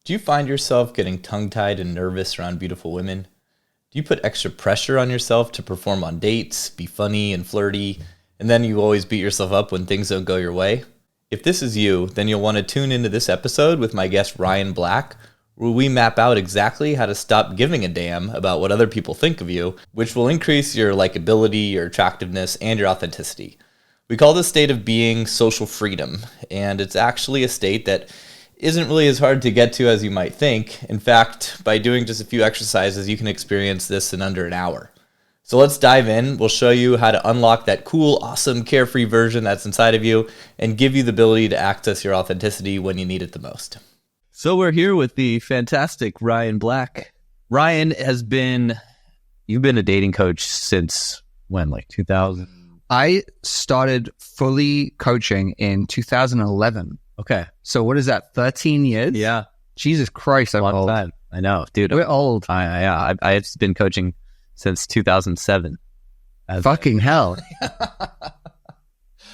Do you find yourself getting tongue-tied and nervous around beautiful women? Do you put extra pressure on yourself to perform on dates, be funny and flirty, and then you always beat yourself up when things don't go your way? If this is you, then you'll want to tune into this episode with my guest Ryan Black, where we map out exactly how to stop giving a damn about what other people think of you, which will increase your likability, your attractiveness, and your authenticity. We call this state of being social freedom, and it's actually a state that isn't really as hard to get to as you might think. In fact, by doing just a few exercises, you can experience this in under an hour. So let's dive in. We'll show you how to unlock that cool, awesome, carefree version that's inside of you and give you the ability to access your authenticity when you need it the most. So we're here with the fantastic Ryan Black. Ryan you've been a dating coach since when, like 2000? I started fully coaching in 2011. Okay. So what is that, 13 years? Yeah. Jesus Christ, I'm old. Time. I know, dude. We're old. I've been coaching since 2007. Fucking hell.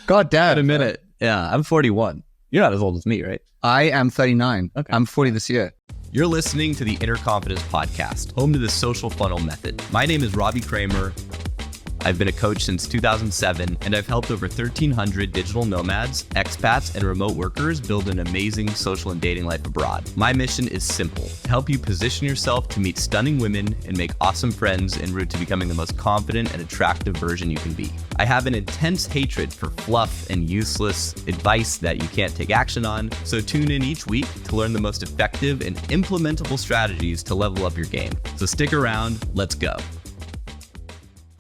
God damn. A minute. Yeah, I'm 41. You're not as old as me, right? I am 39. Okay. I'm 40 this year. You're listening to the Inner Confidence Podcast, home to the social funnel method. My name is Robbie Kramer. I've been a coach since 2007, and I've helped over 1,300 digital nomads, expats, and remote workers build an amazing social and dating life abroad. My mission is simple: to help you position yourself to meet stunning women and make awesome friends en route to becoming the most confident and attractive version you can be. I have an intense hatred for fluff and useless advice that you can't take action on, so tune in each week to learn the most effective and implementable strategies to level up your game. So stick around, let's go.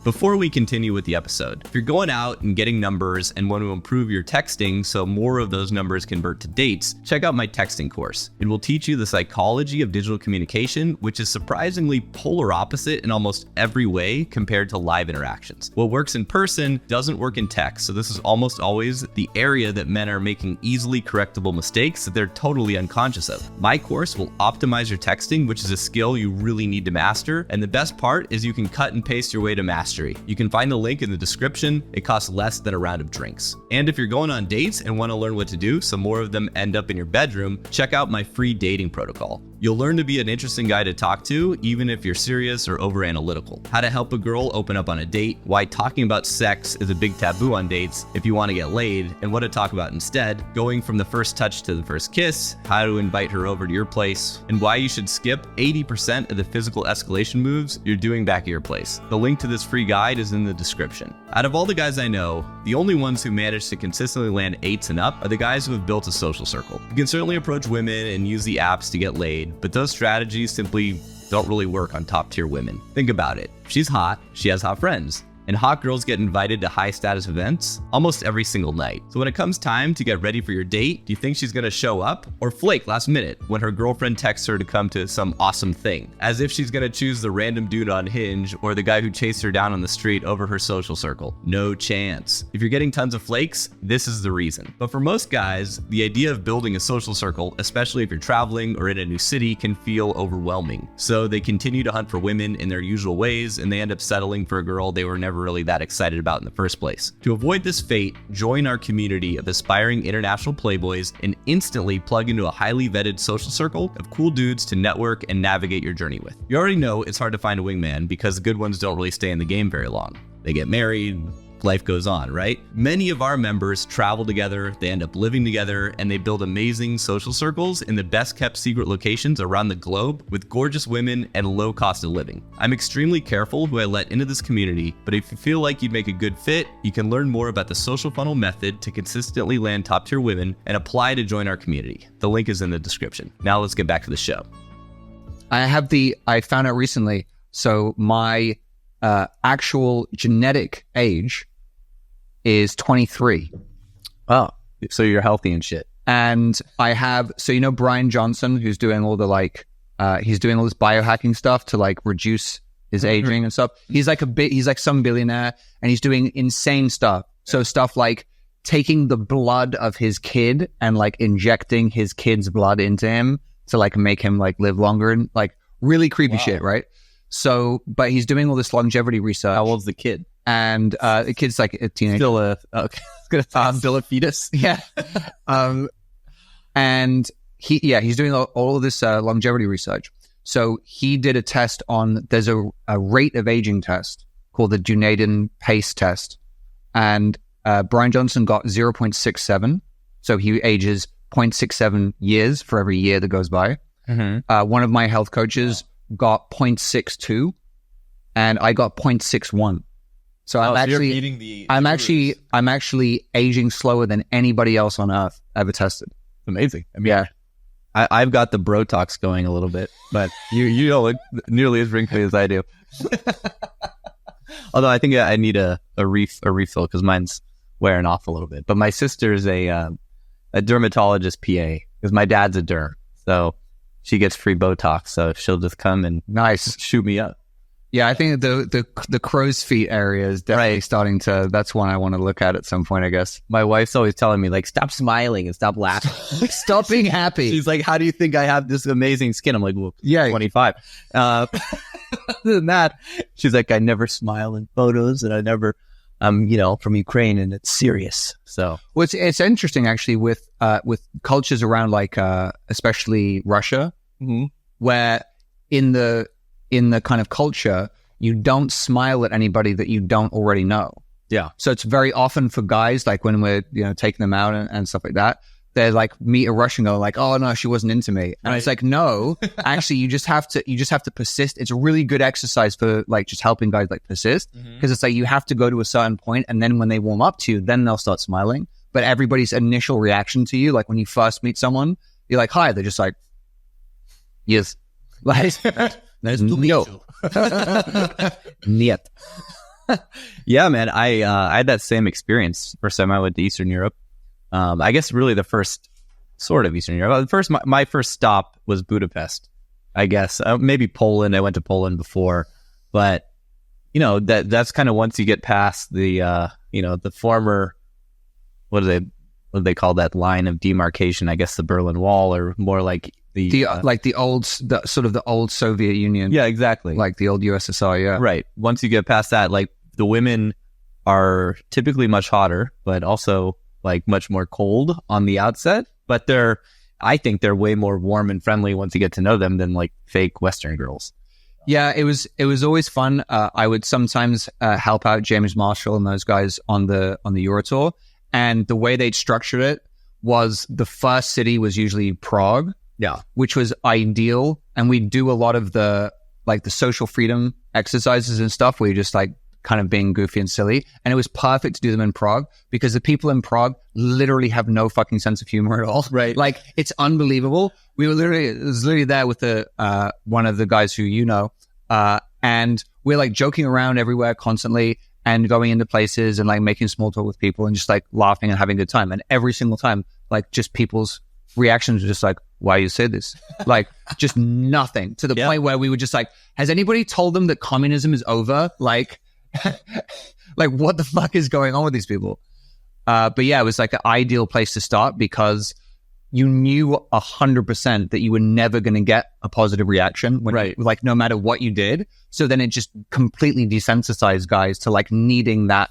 Before we continue with the episode, if you're going out and getting numbers and want to improve your texting so more of those numbers convert to dates, check out my texting course. It will teach you the psychology of digital communication, which is surprisingly polar opposite in almost every way compared to live interactions. What works in person doesn't work in text, so this is almost always the area that men are making easily correctable mistakes that they're totally unconscious of. My course will optimize your texting, which is a skill you really need to master, and the best part is you can cut and paste your way to mastery. You can find the link in the description. It costs less than a round of drinks. And if you're going on dates and want to learn what to do so more of them end up in your bedroom, check out my free dating protocol. You'll learn to be an interesting guy to talk to, even if you're serious or over-analytical. How to help a girl open up on a date, why talking about sex is a big taboo on dates if you want to get laid, and what to talk about instead, going from the first touch to the first kiss, how to invite her over to your place, and why you should skip 80% of the physical escalation moves you're doing back at your place. The link to this free guide is in the description. Out of all the guys I know, the only ones who manage to consistently land 8s and up are the guys who have built a social circle. You can certainly approach women and use the apps to get laid, but those strategies simply don't really work on top tier women. Think about it. If she's hot, she has hot friends. And hot girls get invited to high status events almost every single night. So when it comes time to get ready for your date, do you think she's gonna show up or flake last minute when her girlfriend texts her to come to some awesome thing? As if she's gonna choose the random dude on Hinge or the guy who chased her down on the street over her social circle. No chance. If you're getting tons of flakes, this is the reason. But for most guys, the idea of building a social circle, especially if you're traveling or in a new city, can feel overwhelming. So they continue to hunt for women in their usual ways, and they end up settling for a girl they were never really that excited about in the first place. To avoid this fate, join our community of aspiring international playboys and instantly plug into a highly vetted social circle of cool dudes to network and navigate your journey with. You already know it's hard to find a wingman because the good ones don't really stay in the game very long. They get married, life goes on, right? Many of our members travel together, they end up living together, and they build amazing social circles in the best kept secret locations around the globe with gorgeous women and low cost of living. I'm extremely careful who I let into this community, but if you feel like you'd make a good fit, you can learn more about the social funnel method to consistently land top tier women and apply to join our community. The link is in the description. Now let's get back to the show. I found out recently, so my actual genetic age is 23. Oh, so you're healthy and shit. And I have, so you know Brian Johnson, who's doing all the he's doing all this biohacking stuff to like reduce his aging and stuff. He's like some billionaire and he's doing insane stuff. So stuff like taking the blood of his kid and like injecting his kid's blood into him to like make him like live longer and like really creepy shit, right? So, but he's doing all this longevity research. How old's the kid? And the kid's like a teenager. Still a fetus. Yeah. And he's doing all of this longevity research. So he did a test on, there's a rate of aging test called the Dunedin pace test. And Brian Johnson got 0.67. So he ages 0.67 years for every year that goes by. One of my health coaches got 0.62 and I got 0.61. So I'm actually aging slower than anybody else on earth ever tested. Amazing. I mean, I've got the Brotox going a little bit, but you don't look nearly as wrinkly as I do. Although I think I need a refill because mine's wearing off a little bit. But my sister's a dermatologist PA because my dad's a derm, so she gets free Botox. So she'll just come and shoot me up. Yeah, I think the crow's feet area is definitely starting to. That's one I want to look at some point, I guess. My wife's always telling me, like, stop smiling and stop laughing. Stop being happy. She's like, how do you think I have this amazing skin? I'm like, well, yeah, 25. Other than that, she's like, I never smile in photos and I never, from Ukraine and it's serious. So, well, it's interesting actually with cultures around like, especially Russia, where in the kind of culture, you don't smile at anybody that you don't already know. Yeah. So it's very often for guys, like when we're, taking them out and stuff like that, they're like, meet a Russian girl, like, oh no, she wasn't into me. And it's like, no, actually you just have to persist. It's a really good exercise for like just helping guys like persist. Because it's like, you have to go to a certain point and then when they warm up to you, then they'll start smiling. But everybody's initial reaction to you, like when you first meet someone, you're like, hi, they're just like, yes. Like, nice to meet you. Niet. Yeah, man. I had that same experience. First time I went to Eastern Europe. I guess really the first sort of Eastern Europe. My first stop was Budapest. I guess maybe Poland. I went to Poland before, but that's kind of once you get past the the former what do they call that line of demarcation? I guess the Berlin Wall, or more like the old Soviet Union. Yeah, exactly. Like the old USSR. Yeah, right. Once you get past that, like the women are typically much hotter, but also like much more cold on the outset. But I think they're way more warm and friendly once you get to know them than like fake Western girls. Yeah, it was always fun. I would sometimes help out James Marshall and those guys on the Euro tour, and the way they'd structured it was the first city was usually Prague. Yeah, which was ideal, and we do a lot of the social freedom exercises and stuff where you're just like kind of being goofy and silly, and it was perfect to do them in Prague because the people in Prague literally have no fucking sense of humor at all. Right, like it's unbelievable. It was literally there with one of the guys who and we're like joking around everywhere constantly and going into places and like making small talk with people and just like laughing and having a good time. And every single time, like just people's reactions were just like, why you say this? Like just nothing, to the point where we were just like, has anybody told them that communism is over? Like, like what the fuck is going on with these people? But yeah, it was like an ideal place to start because you knew 100% that you were never going to get a positive reaction like no matter what you did. So then it just completely desensitized guys to like needing that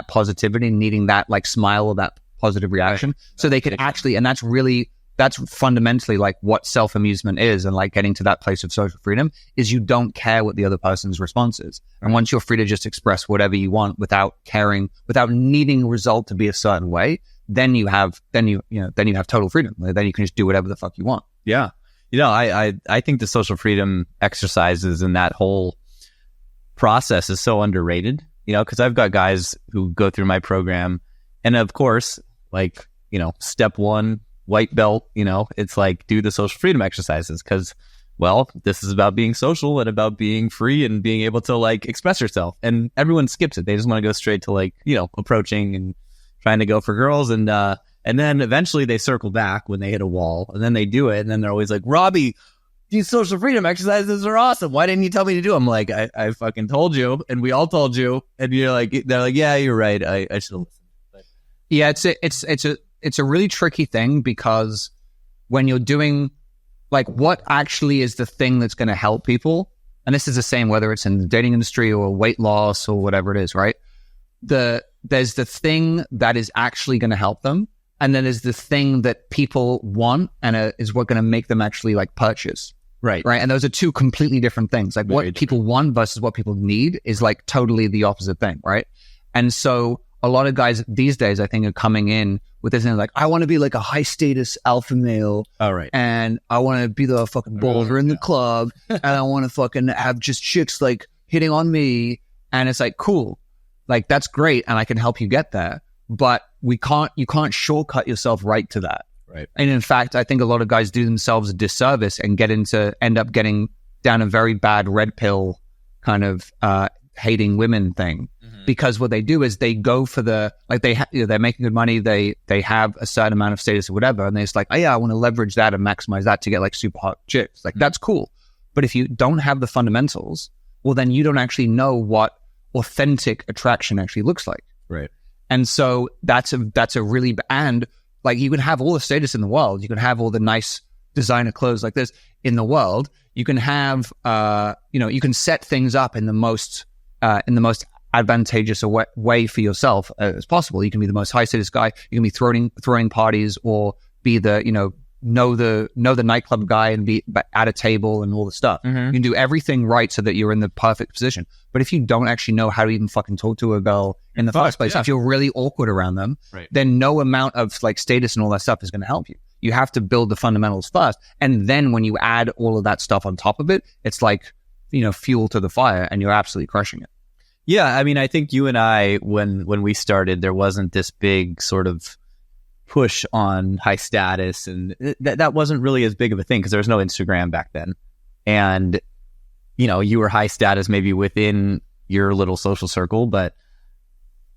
positivity, needing that like smile or that positive reaction. Right. So they could actually, and that's fundamentally like what self-amusement is, and like getting to that place of social freedom is you don't care what the other person's response is. And once you're free to just express whatever you want without caring, without needing a result to be a certain way, then you have total freedom. Then you can just do whatever the fuck you want. Yeah. I think the social freedom exercises and that whole process is so underrated, because I've got guys who go through my program, and of course, like, step one, white belt, it's like do the social freedom exercises because, well, this is about being social and about being free and being able to like express yourself. And everyone skips it. They just want to go straight to like, approaching and trying to go for girls. And then eventually they circle back when they hit a wall, and then they do it. And then they're always like, Robbie, these social freedom exercises are awesome. Why didn't you tell me to do them? I'm like, I fucking told you, and we all told you. And they're like, yeah, you're right. I should have listened. But yeah, it's a really tricky thing because when you're doing like what actually is the thing that's going to help people, and this is the same whether it's in the dating industry or weight loss or whatever it is, right? There's the thing that is actually going to help them, and then there's the thing that people want and is what going to make them actually like purchase. Right. And those are two completely different things. Like what people want versus what people need is like totally the opposite thing, right? And so a lot of guys these days, I think, are coming in with this thing like, I want to be like a high status alpha male. All right. And I want to be the fucking baller in the club. And I want to fucking have just chicks like hitting on me. And it's like, cool. Like, that's great. And I can help you get there. But you can't shortcut yourself right to that. Right. And in fact, I think a lot of guys do themselves a disservice and end up getting down a very bad red pill kind of hating women thing. Because what they do is they go for the, like they're making good money, they have a certain amount of status or whatever, and they're just like, oh yeah, I want to leverage that and maximize that to get like super hot chicks. Like that's cool. But if you don't have the fundamentals, well then you don't actually know what authentic attraction actually looks like. Right. And so that's a really, and like you can have all the status in the world, you can have all the nice designer clothes like this in the world, you can have you can set things up in the most advantageous way for yourself as possible. You can be the most high status guy. You can be throwing parties, or be the know the nightclub guy and be at a table and all the stuff. You can do everything right so that you're in the perfect position. But if you don't actually know how to even fucking talk to a girl in the first place, if you're really awkward around them, then no amount of like status and all that stuff is going to help you. You have to build the fundamentals first, and then when you add all of that stuff on top of it, it's like fuel to the fire, and you're absolutely crushing it. Yeah, I mean, I think you and I, when we started, there wasn't this big sort of push on high status, and that wasn't really as big of a thing because there was no Instagram back then. And, you were high status maybe within your little social circle, but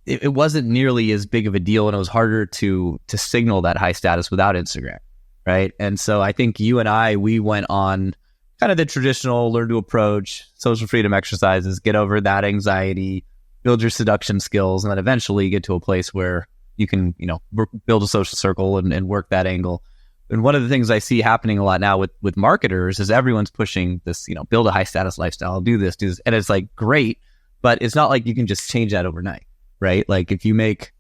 it wasn't nearly as big of a deal, and it was harder to signal that high status without Instagram, right? And so I think you and I, we went on kind of the traditional learn to approach, social freedom exercises, get over that anxiety, build your seduction skills, and then eventually get to a place where you can, build a social circle and work that angle. And one of the things I see happening a lot now with marketers is everyone's pushing this, build a high status lifestyle, do this. And it's like, great, but it's not like you can just change that overnight, right? Like if you make,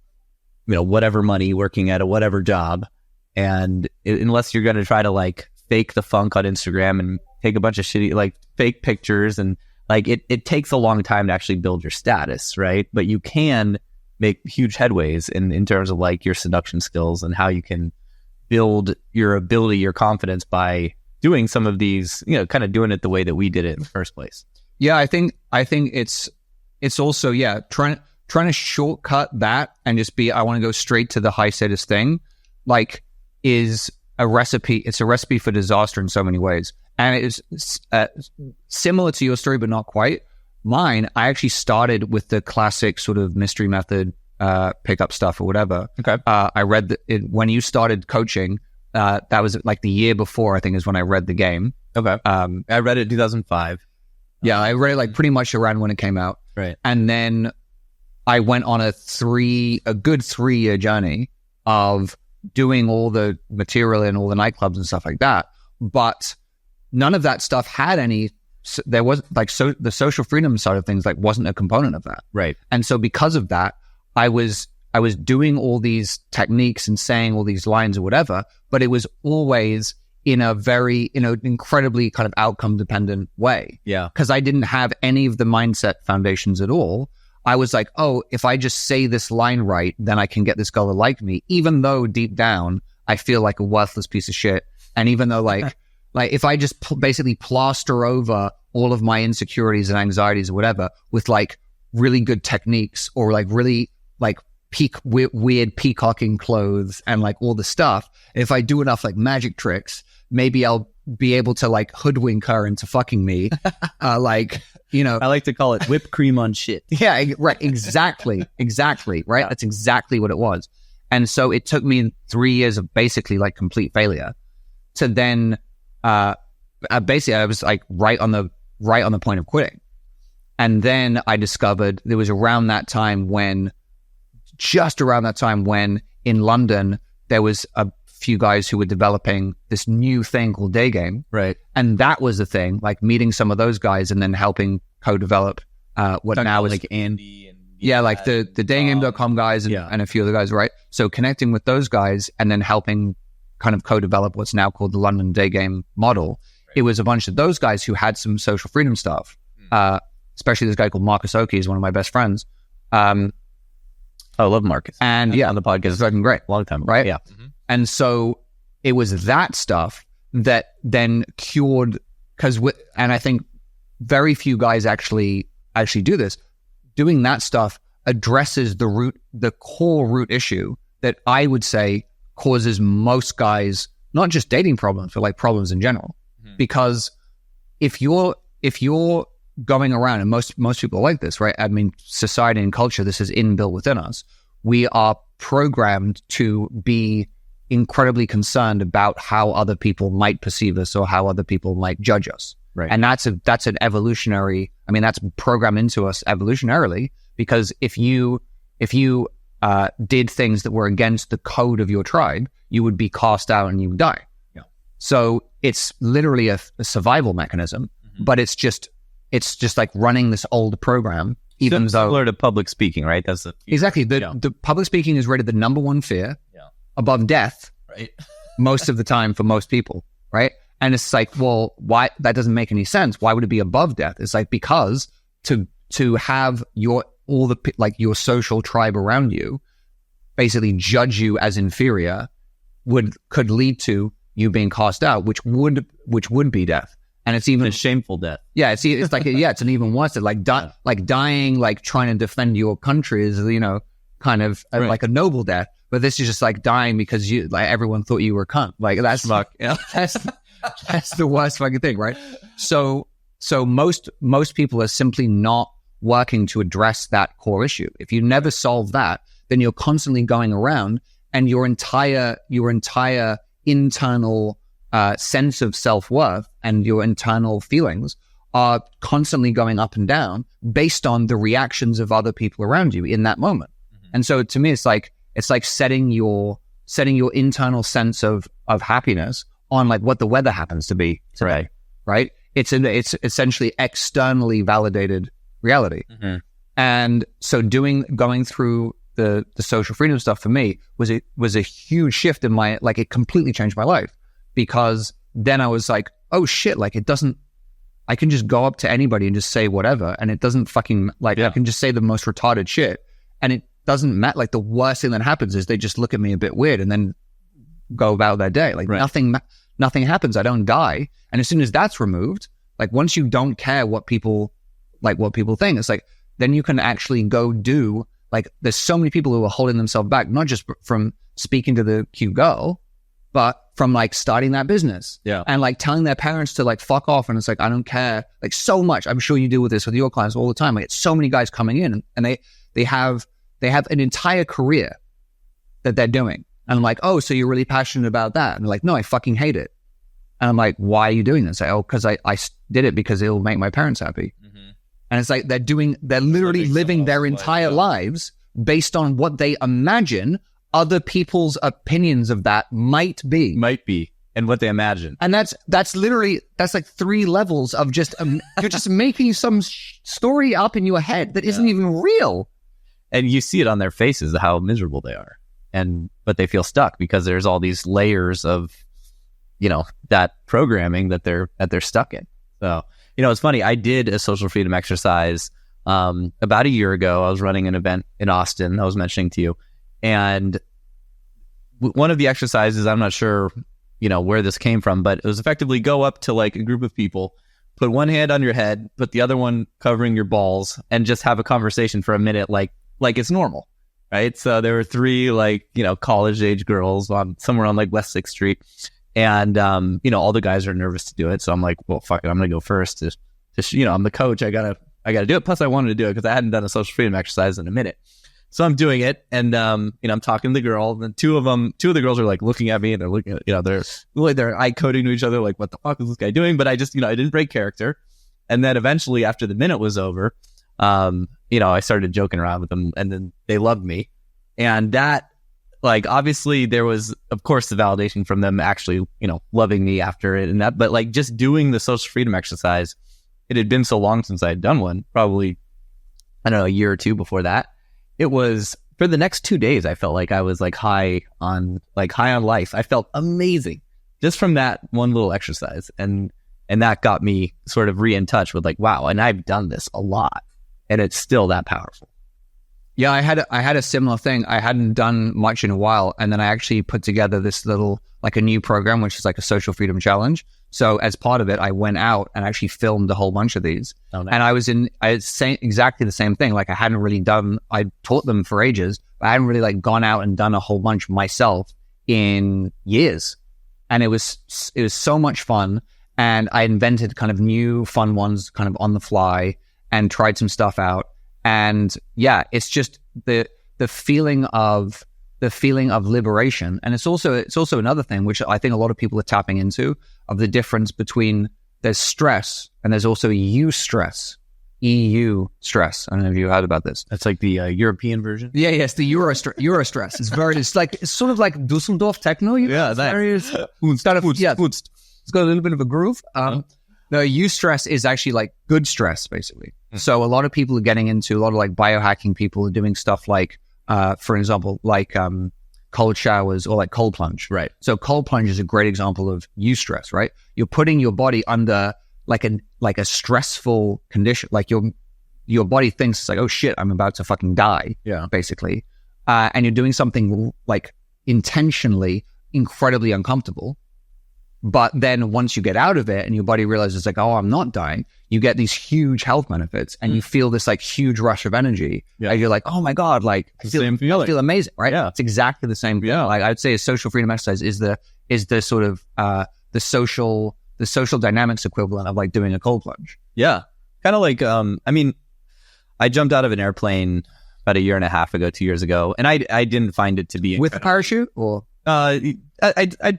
whatever money working at a whatever job, and unless you're going to try to like fake the funk on Instagram and take a bunch of shitty, like fake pictures, and like it takes a long time to actually build your status, right? But you can make huge headways in terms of like your seduction skills and how you can build your ability, your confidence by doing some of these, kind of doing it the way that we did it in the first place. Yeah, I think it's also, trying to shortcut that and just I want to go straight to the high status thing, like is a recipe. It's a recipe for disaster in so many ways. And it is similar to your story, but not quite. Mine, I actually started with the classic sort of mystery method, pickup stuff or whatever. Okay. I read when you started coaching, that was like the year before, I think, is when I read the game. Okay. I read it in 2005. Yeah, I read it like pretty much around when it came out. Right. And then I went on a good 3-year journey of doing all the material in all the nightclubs and stuff like that. But none of that stuff had any, there was like, so the social freedom side of things like wasn't a component of that. Right. And so because of that, I was doing all these techniques and saying all these lines or whatever, but it was always in a very, incredibly kind of outcome dependent way. Yeah. Because I didn't have any of the mindset foundations at all. I was like, oh, if I just say this line right, then I can get this girl to like me, even though deep down I feel like a worthless piece of shit. And even though like if I just basically plaster over all of my insecurities and anxieties or whatever with like really good techniques, or like really like weird peacocking clothes and like all the stuff, if I do enough like magic tricks, maybe I'll be able to like hoodwink her into fucking me. I like to call it whipped cream on shit. Yeah, right. Exactly. Right. Yeah. That's exactly what it was. And so it took me 3 years of basically like complete failure to then, basically I was like right on the point of quitting. And then I discovered there was just around that time when in London, there was a few guys who were developing this new thing called day game. Right. And that was the thing, like meeting some of those guys and then helping co-develop what now is like Andy and Yeah, like the datinggame.com guys and a few other guys, right? So connecting with those guys and then helping kind of co-develop what's now called the London Day Game model. Right. It was a bunch of those guys who had some social freedom stuff, especially this guy called Marcus Oki, is one of my best friends. I love Marcus. And on the podcast. It's fucking great. A long time ago. Right? Yeah. And so it was that stuff that then cured, and I think very few guys actually do this. Doing that stuff addresses the core root issue that I would say causes most guys, not just dating problems, but like problems in general. Because if you're going around, and most people are like this, right? I mean, society and culture, this is inbuilt within us. We are programmed to be incredibly concerned about how other people might perceive us or how other people might judge us. Right. And that's an evolutionary, I mean, that's programmed into us evolutionarily, because if you did things that were against the code of your tribe, you would be cast out and you would die. Yeah. So it's literally a survival mechanism, but it's just like running this old program, even though similar to public speaking, right? That's exactly the public speaking is rated the number one fear above death, right? Most of the time for most people, right? And it's like, well, why? That doesn't make any sense. Why would it be above death? It's like, because to have your social tribe around you basically judge you as inferior could lead to you being cast out, which would be death. And it's even a shameful death. Yeah, it's like it's an even worse. Like dying, like trying to defend your country is kind of like a noble death. But this is just like dying because you everyone thought you were a cunt. Like that's that's the worst fucking thing, right? So most people are simply not working to address that core issue. If you never solve that, then you're constantly going around, and your entire internal sense of self-worth and your internal feelings are constantly going up and down based on the reactions of other people around you in that moment. And so to me, it's like setting your internal sense of happiness on like what the weather happens to be today, right? It's essentially externally validated reality. And so going through the social freedom stuff for me was a huge shift in my, like, it completely changed my life, because then I was like, oh shit, like I can just go up to anybody and just say whatever, and it doesn't fucking I can just say the most retarded shit, and it doesn't matter. Like, the worst thing that happens is they just look at me a bit weird and then go about their day. Like nothing happens. I don't die. And as soon as that's removed, like once you don't care what people think, it's like, then you can actually go do, like, there's so many people who are holding themselves back, not just from speaking to the cute girl, but from like starting that business and like telling their parents to like fuck off. And it's like, I don't care, like, so much. I'm sure you deal with this with your clients all the time. Like, it's so many guys coming in and they have an entire career that they're doing. And I'm like, oh, so you're really passionate about that? And they're like, no, I fucking hate it. And I'm like, why are you doing this? Oh, because I did it because it'll make my parents happy. And it's like they're literally living their entire lives based on what they imagine other people's opinions of that might be, and what they imagine. And that's like 3 levels of just you're just making some story up in your head that isn't even real. And you see it on their faces, how miserable they are, but they feel stuck because there's all these layers of, that programming that they're stuck in. So, it's funny. I did a social freedom exercise about a year ago. I was running an event in Austin I was mentioning to you, and one of the exercises, I'm not sure, where this came from, but it was effectively go up to like a group of people, put one hand on your head, put the other one covering your balls, and just have a conversation for a minute, like it's normal, right? So there were 3 college age girls somewhere on like West 6th Street. And, all the guys are nervous to do it. So I'm like, well, fuck it. I'm going to go first. Just, I'm the coach. I gotta do it. Plus I wanted to do it because I hadn't done a social freedom exercise in a minute. So I'm doing it. And, I'm talking to the girl, and two of the girls are like looking at me, and they're looking at, they're eye coding to each other. Like, what the fuck is this guy doing? But I just, I didn't break character. And then eventually after the minute was over, I started joking around with them, and then they loved me. And that, like, obviously there was, of course, the validation from them actually, loving me after it and that, but like just doing the social freedom exercise, it had been so long since I had done one, probably, I don't know, a year or 2 before that. it was for the next 2 days, I felt like I was like high on life. I felt amazing just from that one little exercise. And that got me sort of in touch with like, wow. And I've done this a lot and it's still that powerful. Yeah, I had a similar thing. I hadn't done much in a while, and then I actually put together this little, like a new program, which is like a social freedom challenge. So as part of it, I went out and actually filmed a whole bunch of these. Oh, nice. And I was saying exactly the same thing. Like I taught them for ages, but I hadn't really like gone out and done a whole bunch myself in years. And it was so much fun. And I invented kind of new fun ones kind of on the fly and tried some stuff out. And yeah, it's just the feeling of liberation. And it's also another thing, which I think a lot of people are tapping into, of the difference between there's stress and there's also eustress. EU stress. I don't know if you heard about this. That's like the European version. Yeah, yes, the Euro stress. It's sort of like Dusseldorf techno. Yeah, it's got a little bit of a groove. The eustress is actually like good stress, basically. So a lot of people are getting into, a lot of like biohacking people are doing stuff like, for example, like cold showers or like cold plunge. Right. So cold plunge is a great example of eustress, right? You're putting your body under like a stressful condition. Like your body thinks it's like, oh shit, I'm about to fucking die. Yeah. Basically. And you're doing something like intentionally incredibly uncomfortable. But then once you get out of it and your body realizes like, oh, I'm not dying, you get these huge health benefits and you feel this like huge rush of energy. Yeah. And you're like, oh my God, like I feel amazing, right? Yeah. It's exactly the same. Yeah. Like I'd say a social freedom exercise is the sort of the social dynamics equivalent of like doing a cold plunge. Yeah. Kind of like, I mean, I jumped out of an airplane about 1.5 years ago, 2 years ago, and I didn't find it to be with a parachute or I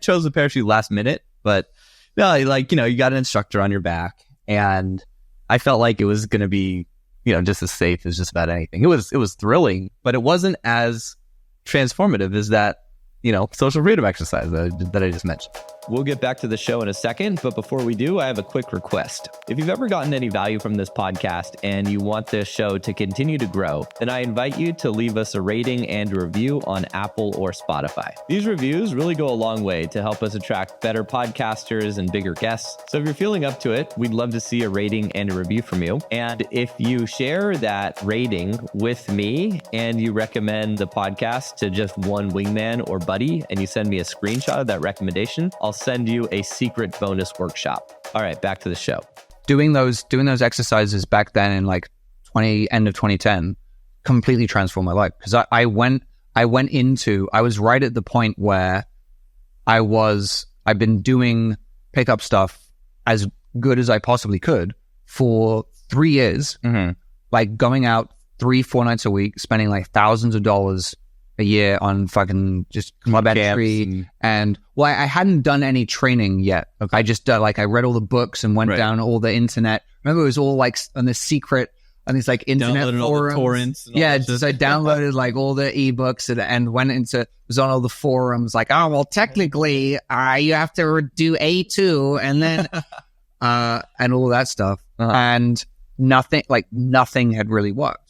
chose the parachute last minute. But no, like, you got an instructor on your back, and I felt like it was going to be, just as safe as just about anything. It was thrilling, but it wasn't as transformative as that, social freedom exercise that I just mentioned. We'll get back to the show in a second, but before we do, I have a quick request. If you've ever gotten any value from this podcast and you want this show to continue to grow, then I invite you to leave us a rating and a review on Apple or Spotify. These reviews really go a long way to help us attract better podcasters and bigger guests. So if you're feeling up to it, we'd love to see a rating and a review from you. And if you share that rating with me and you recommend the podcast to just one wingman or buddy, and you send me a screenshot of that recommendation, I'll send you a secret bonus workshop. All right, back to the show. Doing those exercises back then in like end of 2010 completely transformed my life, because I was right at the point where I've been doing pickup stuff as good as I possibly could for 3 years, like going out 3-4 nights a week, spending like thousands of dollars a year on fucking just club entry. And I hadn't done any training yet. Okay. I just I read all the books and went down all the internet. Remember, it was all like on the secret, on these like internet downloaded forums. All the torrents. Yeah, just I downloaded like all the ebooks and was on all the forums. Like, oh well, technically, you have to do A2 and then and all that stuff. And nothing had really worked.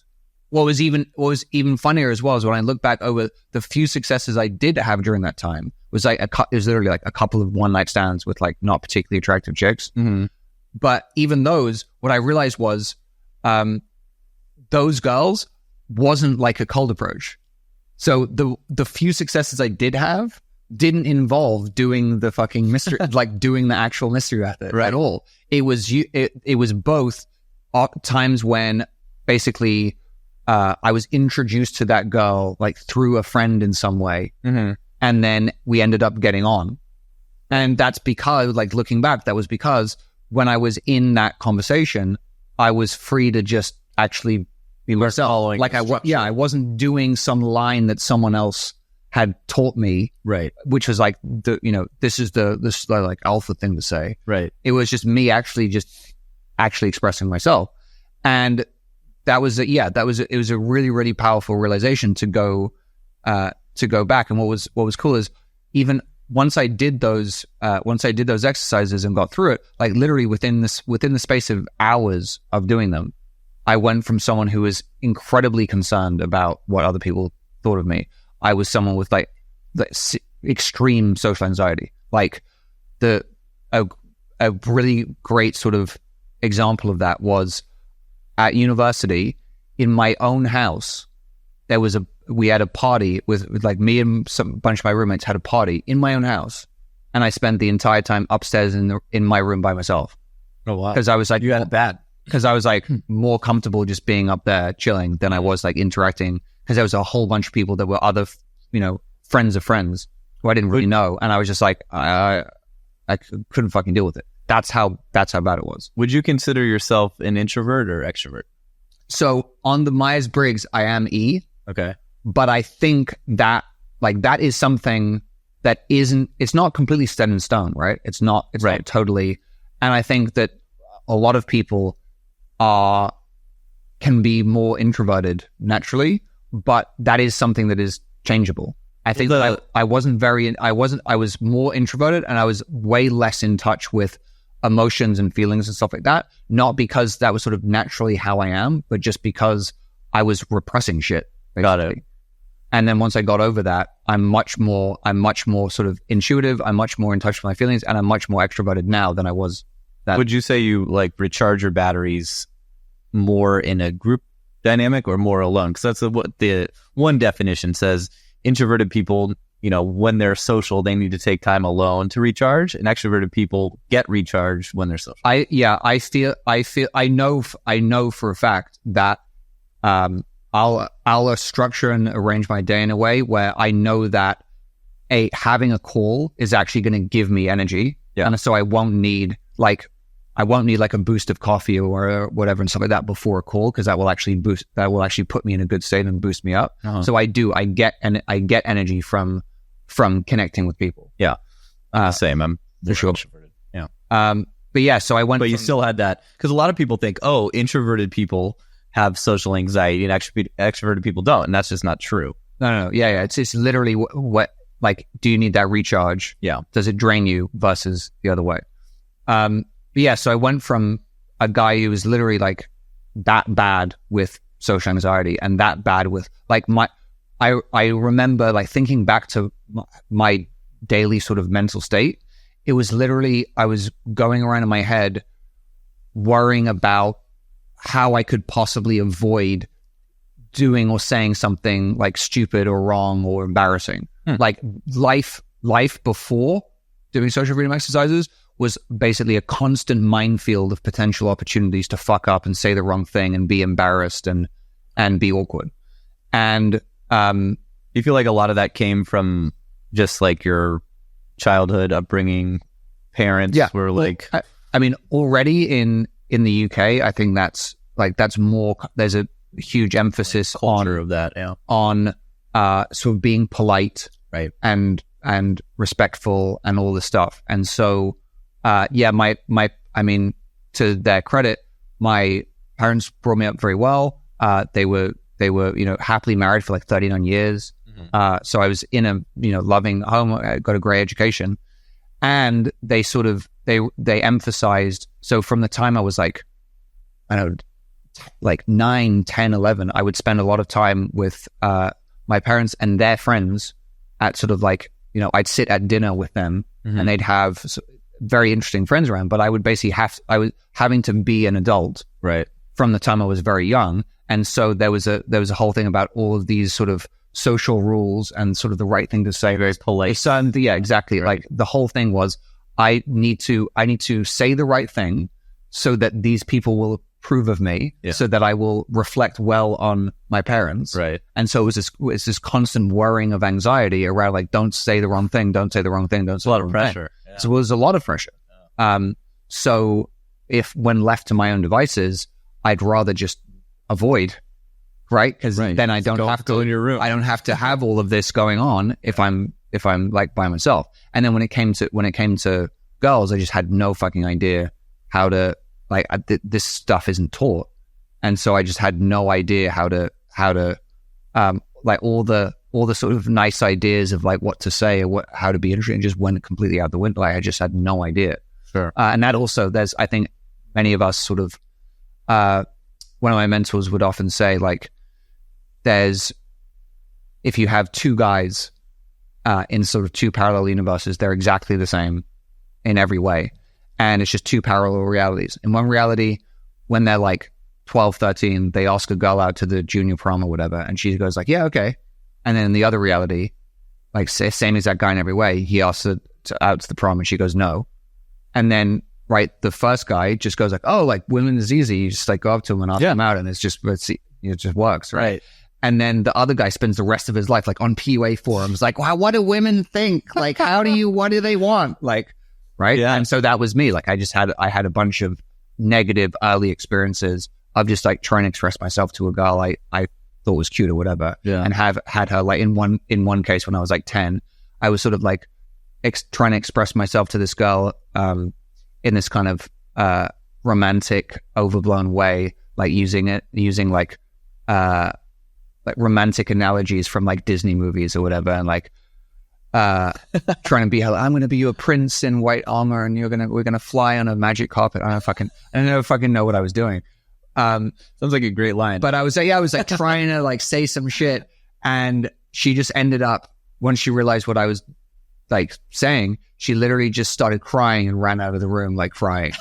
What was even funnier as well is when I look back over the few successes I did have during that time was like it was literally like a couple of one night stands with like not particularly attractive chicks. But even those, what I realized was those girls wasn't like a cold approach. So the few successes I did have didn't involve doing the fucking mystery, like doing the actual mystery method at all. It was both times when basically I was introduced to that girl like through a friend in some way, and then we ended up getting on. And that's because, like looking back, that was because when I was in that conversation, I was free to just actually be myself. Like I wasn't doing some line that someone else had taught me, right? Which was like this is like alpha thing to say, right? It was just me actually expressing myself, and it was a really, really powerful realization to go back. And what was cool is even once I did those exercises and got through it, like literally within the space of hours of doing them, I went from someone who was incredibly concerned about what other people thought of me. I was someone with like extreme social anxiety. Like a really great sort of example of that was at university in my own house. We had a party with like me and a bunch of my roommates had a party in my own house, and I spent the entire time upstairs in my room by myself. Oh wow! Because I was like, you had it bad. Because I was like more comfortable just being up there chilling than I was like interacting. Because there was a whole bunch of people that were other, friends of friends who I didn't really know, and I was just like, I couldn't fucking deal with it. That's how bad it was. Would you consider yourself an introvert or extrovert? So on the Myers-Briggs, I am E. Okay. But I think that that is something that it's not completely set in stone, right? It's not totally. And I think that a lot of people can be more introverted naturally, but that is something that is changeable. I think I was more introverted, and I was way less in touch with emotions and feelings and stuff like that. Not because that was sort of naturally how I am, but just because I was repressing shit. Basically. Got it. And then once I got over that, I'm much more sort of intuitive. I'm much more in touch with my feelings, and I'm much more extroverted now than I was. Would you say you like recharge your batteries more in a group dynamic or more alone? Because that's what the one definition says. Introverted people, when they're social, they need to take time alone to recharge, and extroverted people get recharged when they're social. I know for a fact that I'll structure and arrange my day in a way where I know that having a call is actually going to give me energy, and so I won't need like a boost of coffee or whatever and stuff like that before a call, because that will actually put me in a good state and boost me up. So I get energy from connecting with people. Same. I'm for sure. Extroverted. Yeah. But yeah, so I went. But you still had that, because a lot of people think, oh, introverted people have social anxiety and extroverted people don't, and that's just not true. No. Yeah. It's literally what like, do you need that recharge? Yeah. Does it drain you versus the other way? But yeah, so I went from a guy who was literally like that bad with social anxiety and that bad with like I remember like thinking back to my daily sort of mental state. It was literally, I was going around in my head worrying about how I could possibly avoid doing or saying something like stupid or wrong or embarrassing. Like life before doing social freedom exercises was basically a constant minefield of potential opportunities to fuck up and say the wrong thing and be embarrassed and be awkward. And you feel like a lot of that came from just like your childhood upbringing, parents were like... I mean, already in the UK, I think that's more, there's a huge emphasis culture of that, on sort of being polite, right, and respectful and all this stuff. And so I mean, to their credit, my parents brought me up very well. They were happily married for like 39 years. Mm-hmm. So I was in a loving home. I got a great education, and they sort of they emphasized. So from the time I was like, I don't know, like 9, 10, 11, I would spend a lot of time with my parents and their friends at sort of like, I'd sit at dinner with them, mm-hmm. and they'd have very interesting friends around, but I would basically I was having to be an adult, right, from the time I was very young. And so there was a whole thing about all of these sort of social rules and sort of the right thing to say, very polite. Yeah, exactly. Right. Like the whole thing was, I need to say the right thing so that these people will approve of me, so that I will reflect well on my parents. Right. And so it was this constant worrying of anxiety around like, don't say the wrong thing, don't say the wrong thing, don't say the wrong thing. A lot of pressure. Yeah. So it was a lot of pressure. Yeah. So if when left to my own devices, I'd rather just avoid, right? Because then I don't have to go in your room. I don't have to have all of this going on if I'm like by myself. And then when it came to girls, I just had no fucking idea how to this stuff isn't taught, and so I just had no idea how to like all the sort of nice ideas of like what to say or how to be interesting just went completely out the window. Like I just had no idea. Sure. And that also, I think many of us sort of one of my mentors would often say, like, if you have two guys in sort of two parallel universes, they're exactly the same in every way. And it's just two parallel realities. In one reality, when they're like 12, 13, they ask a girl out to the junior prom or whatever, and she goes like, yeah, okay. And then in the other reality, like same exact guy in every way, he asks her out to the prom and she goes no. And then, right, the first guy just goes like, oh, like women is easy. You just like go up to them and ask them out, and it just works, right? And then the other guy spends the rest of his life like on PUA forums, like, wow, what do women think? Like, what do they want? Like, right? Yeah. And so that was me. Like, I had a bunch of negative early experiences of just like trying to express myself to a girl I thought was cute or whatever. Yeah. And had her like in one case when I was like 10, I was sort of like trying to express myself to this girl in this kind of romantic, overblown way, like using like romantic analogies from like Disney movies or whatever, and like trying to be, I'm going to be your prince in white armor, and we're gonna fly on a magic carpet. I never fucking know what I was doing. Sounds like a great line. But I was like trying to like say some shit, and she just ended up, once she realized what I was like saying, she literally just started crying and ran out of the room like crying.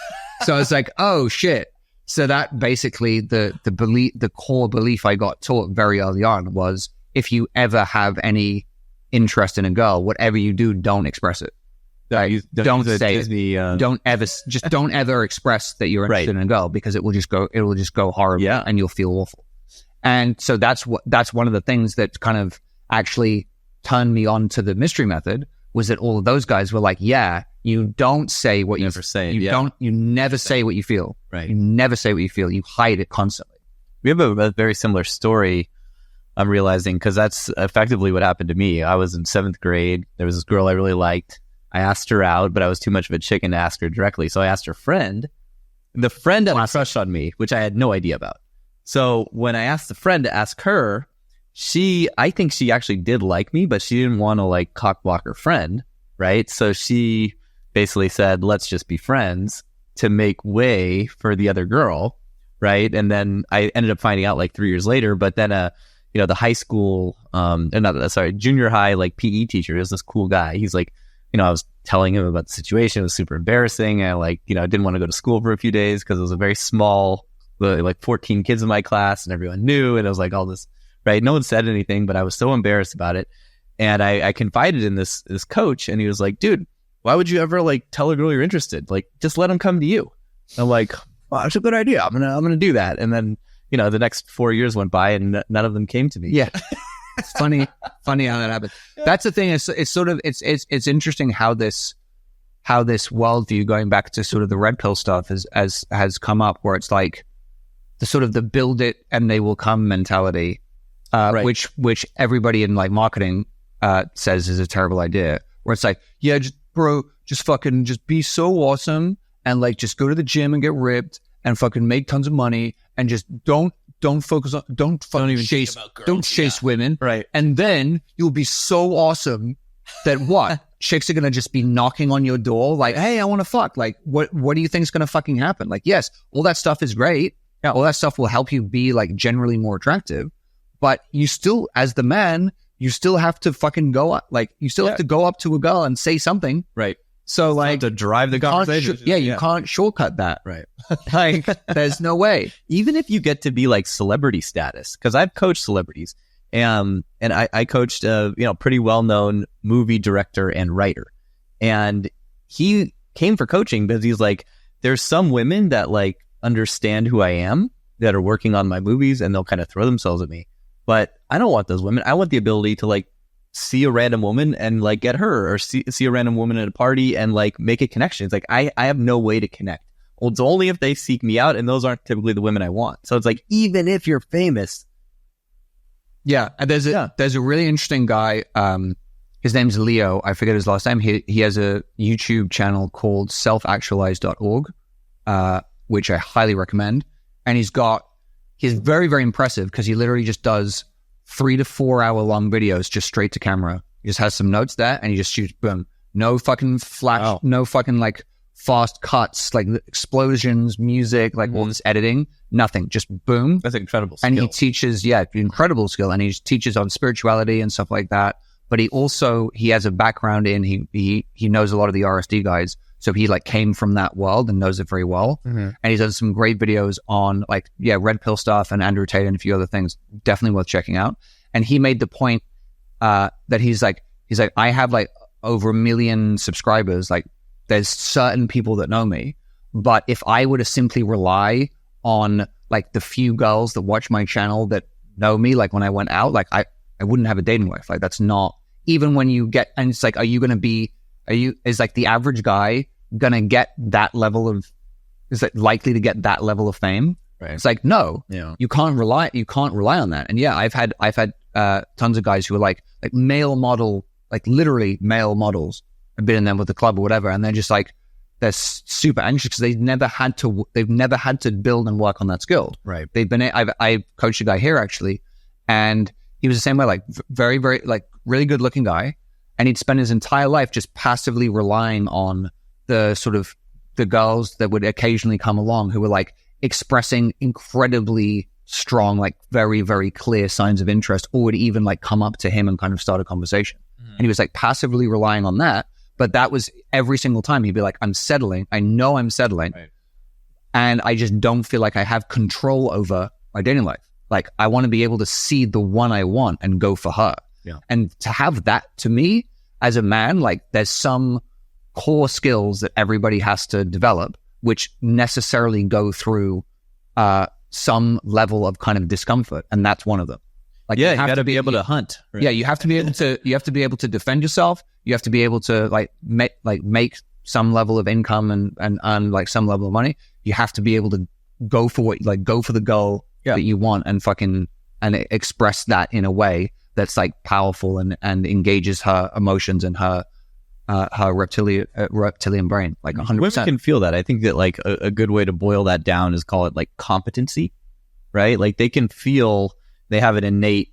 So I was like, oh shit. So that basically the core belief I got taught very early on was, if you ever have any interest in a girl, whatever you do, don't express it. Don't say it. Don't ever express that you're interested in a girl, because it will just go horrible, and you'll feel awful. And so that's one of the things that kind of actually turned me on to the mystery method, was that all of those guys were like, yeah, you don't say what you say. You never say what you feel. Right. You never say what you feel. You hide it constantly. We have a very similar story, I'm realizing, because that's effectively what happened to me. I was in 7th grade. There was this girl I really liked. I asked her out, but I was too much of a chicken to ask her directly. So I asked her friend. The friend had a crush on me, which I had no idea about. So when I asked the friend to ask her, I think she actually did like me, but she didn't want to like cock block her friend, right? So she basically said, let's just be friends, to make way for the other girl, right? And then I ended up finding out like 3 years later, but then the high school, junior high, like PE teacher is this cool guy. He's like, I was telling him about the situation. It was super embarrassing. And I didn't want to go to school for a few days because it was a very small, like 14 kids in my class and everyone knew. And it was like all this, right? No one said anything, but I was so embarrassed about it. And I confided in this coach, and he was like, dude, why would you ever like tell a girl you're interested? Like, just let them come to you. And I'm like, well, that's a good idea. I'm gonna do that. And then, the next 4 years went by and none of them came to me. Yeah. It's funny how that happened. That's the thing. It's interesting how this worldview, going back to sort of the red pill stuff, has come up, where it's like the sort of the build it and they will come mentality, right. which everybody in like marketing says is a terrible idea. Where it's like, yeah, just be so awesome, and like just go to the gym and get ripped and fucking make tons of money, and just don't focus on, don't chase women. Right. And then you'll be so awesome that what? Chicks are going to just be knocking on your door like, hey, I want to fuck. Like, what do you think is going to fucking happen? Like, yes, all that stuff is great. Yeah. All that stuff will help you be like generally more attractive, but you still, as the man, you still have to fucking go up. Like, you still have to go up to a girl and say something. Right. So like, to drive the conversation. You can't shortcut that. Right. Like, there's no way. Even if you get to be like celebrity status, because I've coached celebrities, and I coached a pretty well-known movie director and writer, and he came for coaching because he's like, there's some women that like understand who I am, that are working on my movies, and they'll kind of throw themselves at me. But I don't want those women. I want the ability to like see a random woman and like get her, or see a random woman at a party and like make a connection. It's like, I have no way to connect. Well, it's only if they seek me out, and those aren't typically the women I want. So it's like, even if you're famous. Yeah. And there's a really interesting guy. His name's Leo. I forget his last name. He has a YouTube channel called selfactualize.org, which I highly recommend. And he's very, very impressive, because he literally just does 3 to 4 hour long videos just straight to camera. He just has some notes there, and he just shoots, boom. No fucking flash, no fucking like fast cuts, like explosions, music, like all this editing, nothing, just boom. That's incredible skill. And he teaches, incredible skill. And he teaches on spirituality and stuff like that. But he has a background in, he knows a lot of the RSD guys. So he like came from that world and knows it very well. And he's done some great videos on like, red pill stuff and Andrew Tate and a few other things, definitely worth checking out. And he made the point that he's like, I have like over 1 million subscribers. Like there's certain people that know me, but if I were to simply rely on like the few girls that watch my channel that know me, like when I went out, like I wouldn't have a dating life. Like that's not, even when you get, and it's like, is like the average guy gonna get that level of, is it likely to get that level of fame? Right. It's like, no, yeah. you can't rely on that. And I've had tons of guys who are like male model, like literally male models. I've been in them with the club or whatever. And they're just like, they're super anxious because they've never had to build and work on that skill. Right. I coached a guy here actually, and he was the same way, like very, very, like really good looking guy. And he'd spend his entire life just passively relying on the sort of the girls that would occasionally come along who were like expressing incredibly strong, like very, very clear signs of interest, or would even like come up to him and kind of start a conversation. And he was like passively relying on that. But that was every single time he'd be like, I'm settling. I know I'm settling. Right. And I just don't feel like I have control over my dating life. Like I want to be able to see the one I want and go for her. Yeah. And to have that, to me, as a man, like there's some core skills that everybody has to develop, which necessarily go through some level of kind of discomfort. And that's one of them. Like you got to be able to hunt. Right? Yeah, you have to be able to defend yourself. You have to be able to make some level of income and earn like some level of money. You have to be able to go for the goal that you want and express that in a way that's like powerful and engages her emotions and her reptilian brain, like 100%. Women can feel that. I think that like a good way to boil that down is call it like competency, right? Like they can feel, they have an innate,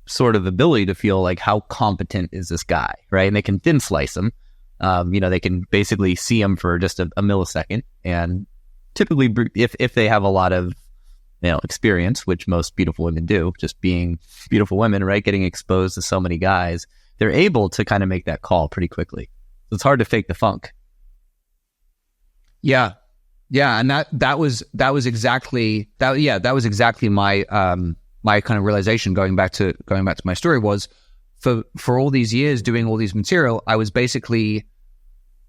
sort of ability to feel like how competent is this guy, right? And they can thin slice him. They can basically see him for just a millisecond. And typically if they have a lot of, experience, which most beautiful women do, just being beautiful women, right? Getting exposed to so many guys, they're able to kind of make that call pretty quickly. So it's hard to fake the funk. Yeah. Yeah. And that was exactly my, my kind of realization going back to my story was for all these years doing all these material, I was basically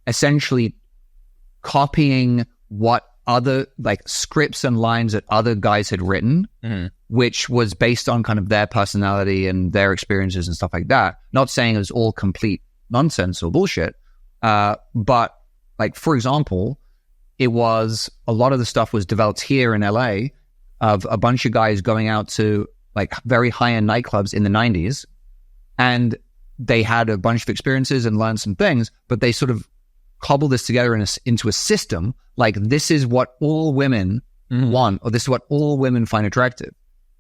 essentially copying what other like scripts and lines that other guys had written, which was based on kind of their personality and their experiences and stuff like that. Not saying it was all complete nonsense or bullshit, but like, for example, it was a lot of the stuff was developed here in LA of a bunch of guys going out to like very high-end nightclubs in the 90s, and they had a bunch of experiences and learned some things, but they sort of cobbled this together into a system. Like, this is what all women want, or this is what all women find attractive.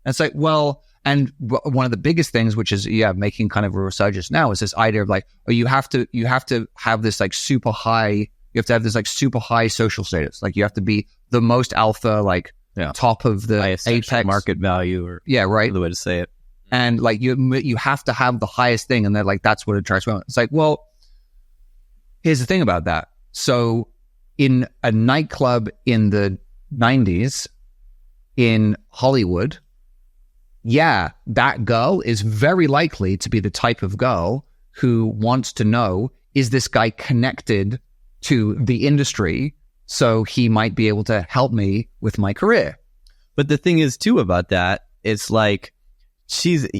And it's like, well, and one of the biggest things, which is, making kind of a resurgence now, is this idea of like, you have to have this like super high, you have to have this like super high social status. Like you have to be the most alpha, like top of the highest apex market value, or right, the way to say it. And like you have to have the highest thing, and they're like, that's what attracts women. It's like, well, here's the thing about that. So in a nightclub in the 90s in Hollywood, that girl is very likely to be the type of girl who wants to know, is this guy connected to the industry so he might be able to help me with my career? But the thing is too about that, it's like,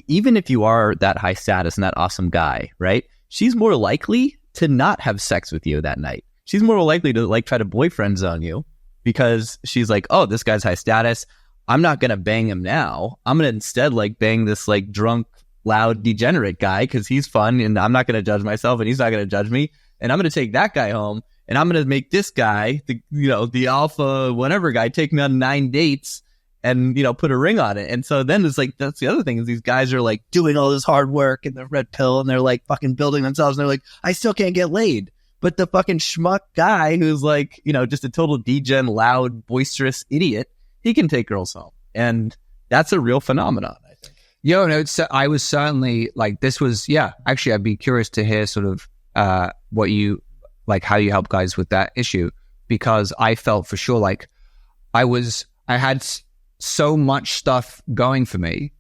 even if you are that high status and that awesome guy, right? She's more likely to not have sex with you that night. She's more likely to like try to boyfriend zone you because she's like, oh, this guy's high status. I'm not going to bang him now. I'm going to instead like bang this like drunk, loud, degenerate guy because he's fun and I'm not going to judge myself and he's not going to judge me. And I'm going to take that guy home and I'm going to make this guy, the alpha, whatever guy, take me on 9 dates and, put a ring on it. And so then it's like, that's the other thing is these guys are like doing all this hard work and the red pill and they're like fucking building themselves. And they're like, I still can't get laid. But the fucking schmuck guy who's like, just a total degen, loud, boisterous idiot, he can take girls home. And that's a real phenomenon, I think. I was certainly like, this was, actually, I'd be curious to hear sort of what you, like how you help guys with that issue, because I felt for sure like I had so much stuff going for me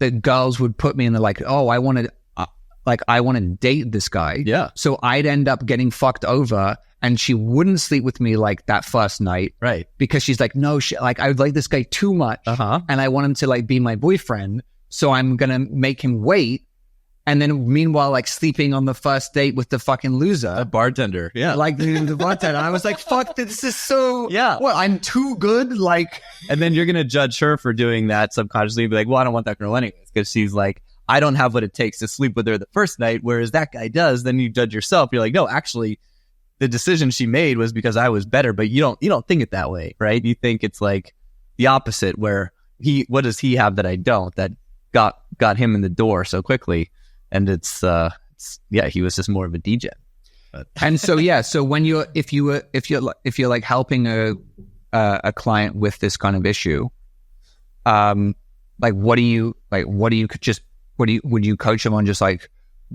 that girls would put me in the like, oh, I want to date this guy. Yeah. So I'd end up getting fucked over, and she wouldn't sleep with me like that first night. Right. Because she's like, no, like I would like this guy too much. And I want him to like be my boyfriend. So I'm going to make him wait. And then meanwhile, like sleeping on the first date with the fucking loser. A bartender. Yeah. Like the bartender. I was like, fuck, this is so, what, I'm too good? Like. And then you're going to judge her for doing that subconsciously. Be like, well, I don't want that girl anyways. Because she's like, I don't have what it takes to sleep with her the first night. Whereas that guy does. Then you judge yourself. You're like, no, actually, the decision she made was because I was better. But you don't think it that way, right? You think it's like the opposite, where what does he have that I don't, that got him in the door so quickly. And it's he was just more of a degen. And so so when if you're like helping a client with this kind of issue, like would you coach them on just like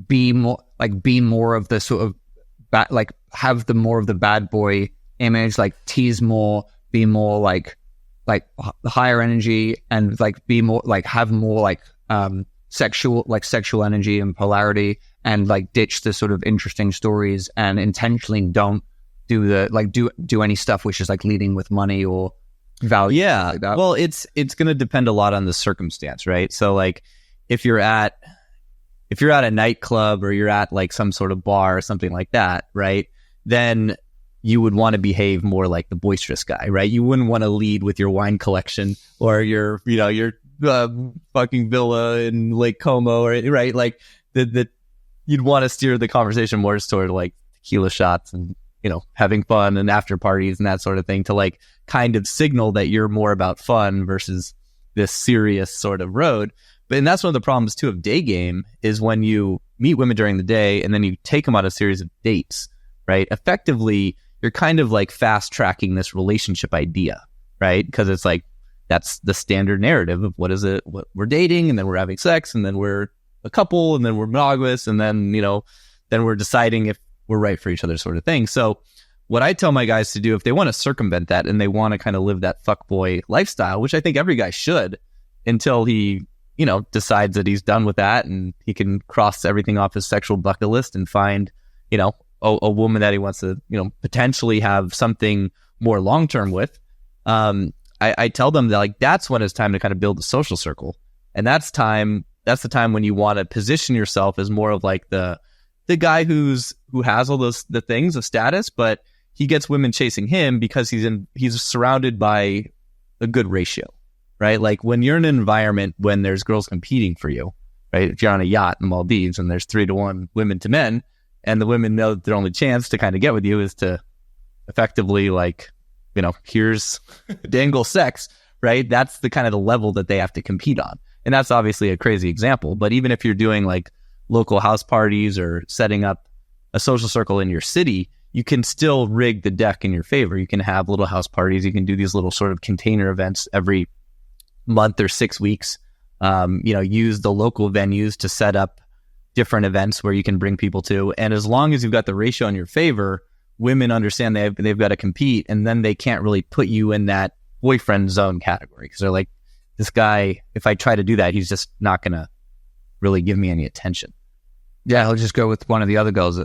be more of the sort of have the more of the bad boy image, like tease more, be more like higher energy, and like be more like have more like sexual energy and polarity, and like ditch the sort of interesting stories and intentionally don't do the like do any stuff which is like leading with money or value. Yeah. Like that. Well, it's going to depend a lot on the circumstance, right? So like if you're at a nightclub or you're at like some sort of bar or something like that, right? Then you would want to behave more like the boisterous guy, right? You wouldn't want to lead with your wine collection or your fucking villa in Lake Como, right? Like that you'd want to steer the conversation more toward like tequila shots and, having fun and after parties and that sort of thing, to like kind of signal that you're more about fun versus this serious sort of road. And that's one of the problems too of day game, is when you meet women during the day and then you take them on a series of dates, right? Effectively, you're kind of like fast tracking this relationship idea, right? Because it's like, that's the standard narrative of what we're dating, and then we're having sex, and then we're a couple, and then we're monogamous, and then, then we're deciding if we're right for each other, sort of thing. So what I tell my guys to do, if they want to circumvent that and they want to kind of live that fuckboy lifestyle, which I think every guy should, until he, decides that he's done with that and he can cross everything off his sexual bucket list and find, a woman that he wants to, potentially have something more long-term with. I tell them that like, that's when it's time to kind of build a social circle. And that's the time when you want to position yourself as more of like the guy who has all the things of status, but he gets women chasing him because he's surrounded by a good ratio, right? Like when you're in an environment when there's girls competing for you, right? If you're on a yacht in the Maldives and there's 3-to-1 women to men, and the women know that their only chance to kind of get with you is to effectively like, here's dangle sex, right? That's the kind of the level that they have to compete on. And that's obviously a crazy example, but even if you're doing like local house parties or setting up a social circle in your city, you can still rig the deck in your favor. You can have little house parties. You can do these little sort of container events every month or 6 weeks. Use the local venues to set up different events where you can bring people to. And as long as you've got the ratio in your favor, women understand they've got to compete, and then they can't really put you in that boyfriend zone category, because they're like, this guy, if I try to do that, he's just not going to really give me any attention. Yeah, he'll just go with one of the other girls.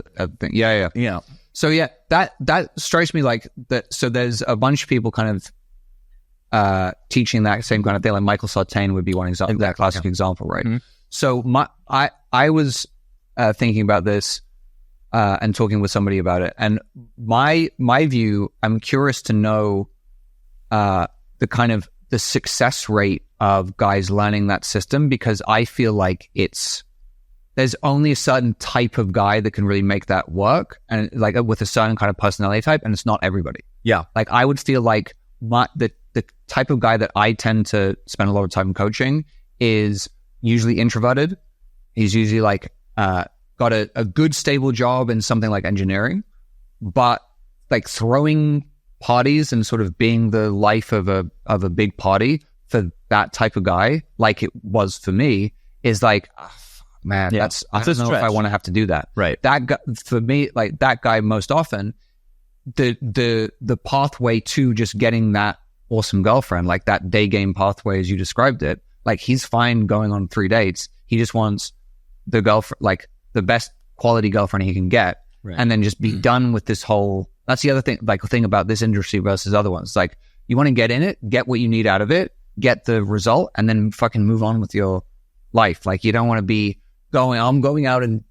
Yeah. So that strikes me like that. So there's a bunch of people kind of teaching that same kind of thing. Like Michael Sartain would be one example, that classic example, right? Mm-hmm. So I was thinking about this and talking with somebody about it, and my view, I'm curious to know the success rate of guys learning that system, because I feel like there's only a certain type of guy that can really make that work, and like with a certain kind of personality type, and it's not everybody. Yeah. Like I would feel like the type of guy that I tend to spend a lot of time coaching is usually introverted. He's usually like got a good stable job in something like engineering, but like throwing parties and sort of being the life of a big party for that type of guy, like it was for me, is like, man, I don't know if I want to have to do that. Right. That guy, for me, like that guy, most often, the pathway to just getting that awesome girlfriend, like that day game pathway as you described it, like he's fine going on 3 dates. He just wants the girlfriend, like the best quality girlfriend he can get, and then just be done with this whole. That's the other thing, like the thing about this industry versus other ones. Like you want to get in it, get what you need out of it, get the result, and then fucking move on with your life. Like you don't want to be I'm going out and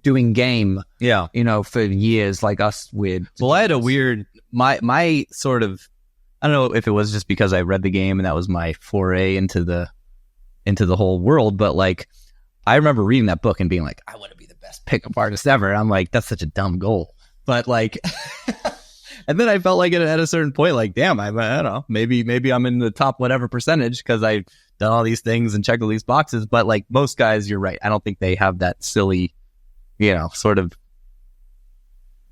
doing game, for years, like us weird. Well, I had a weird, my sort of, I don't know if it was just because I read the game and that was my foray into the whole world, but like, I remember reading that book and being like, I want to be the best pickup artist ever. And I'm like, that's such a dumb goal. But like, and then I felt like at a certain point, like, damn, I don't know, maybe I'm in the top whatever percentage because I've done all these things and checked all these boxes. But like most guys, you're right. I don't think they have that silly, sort of,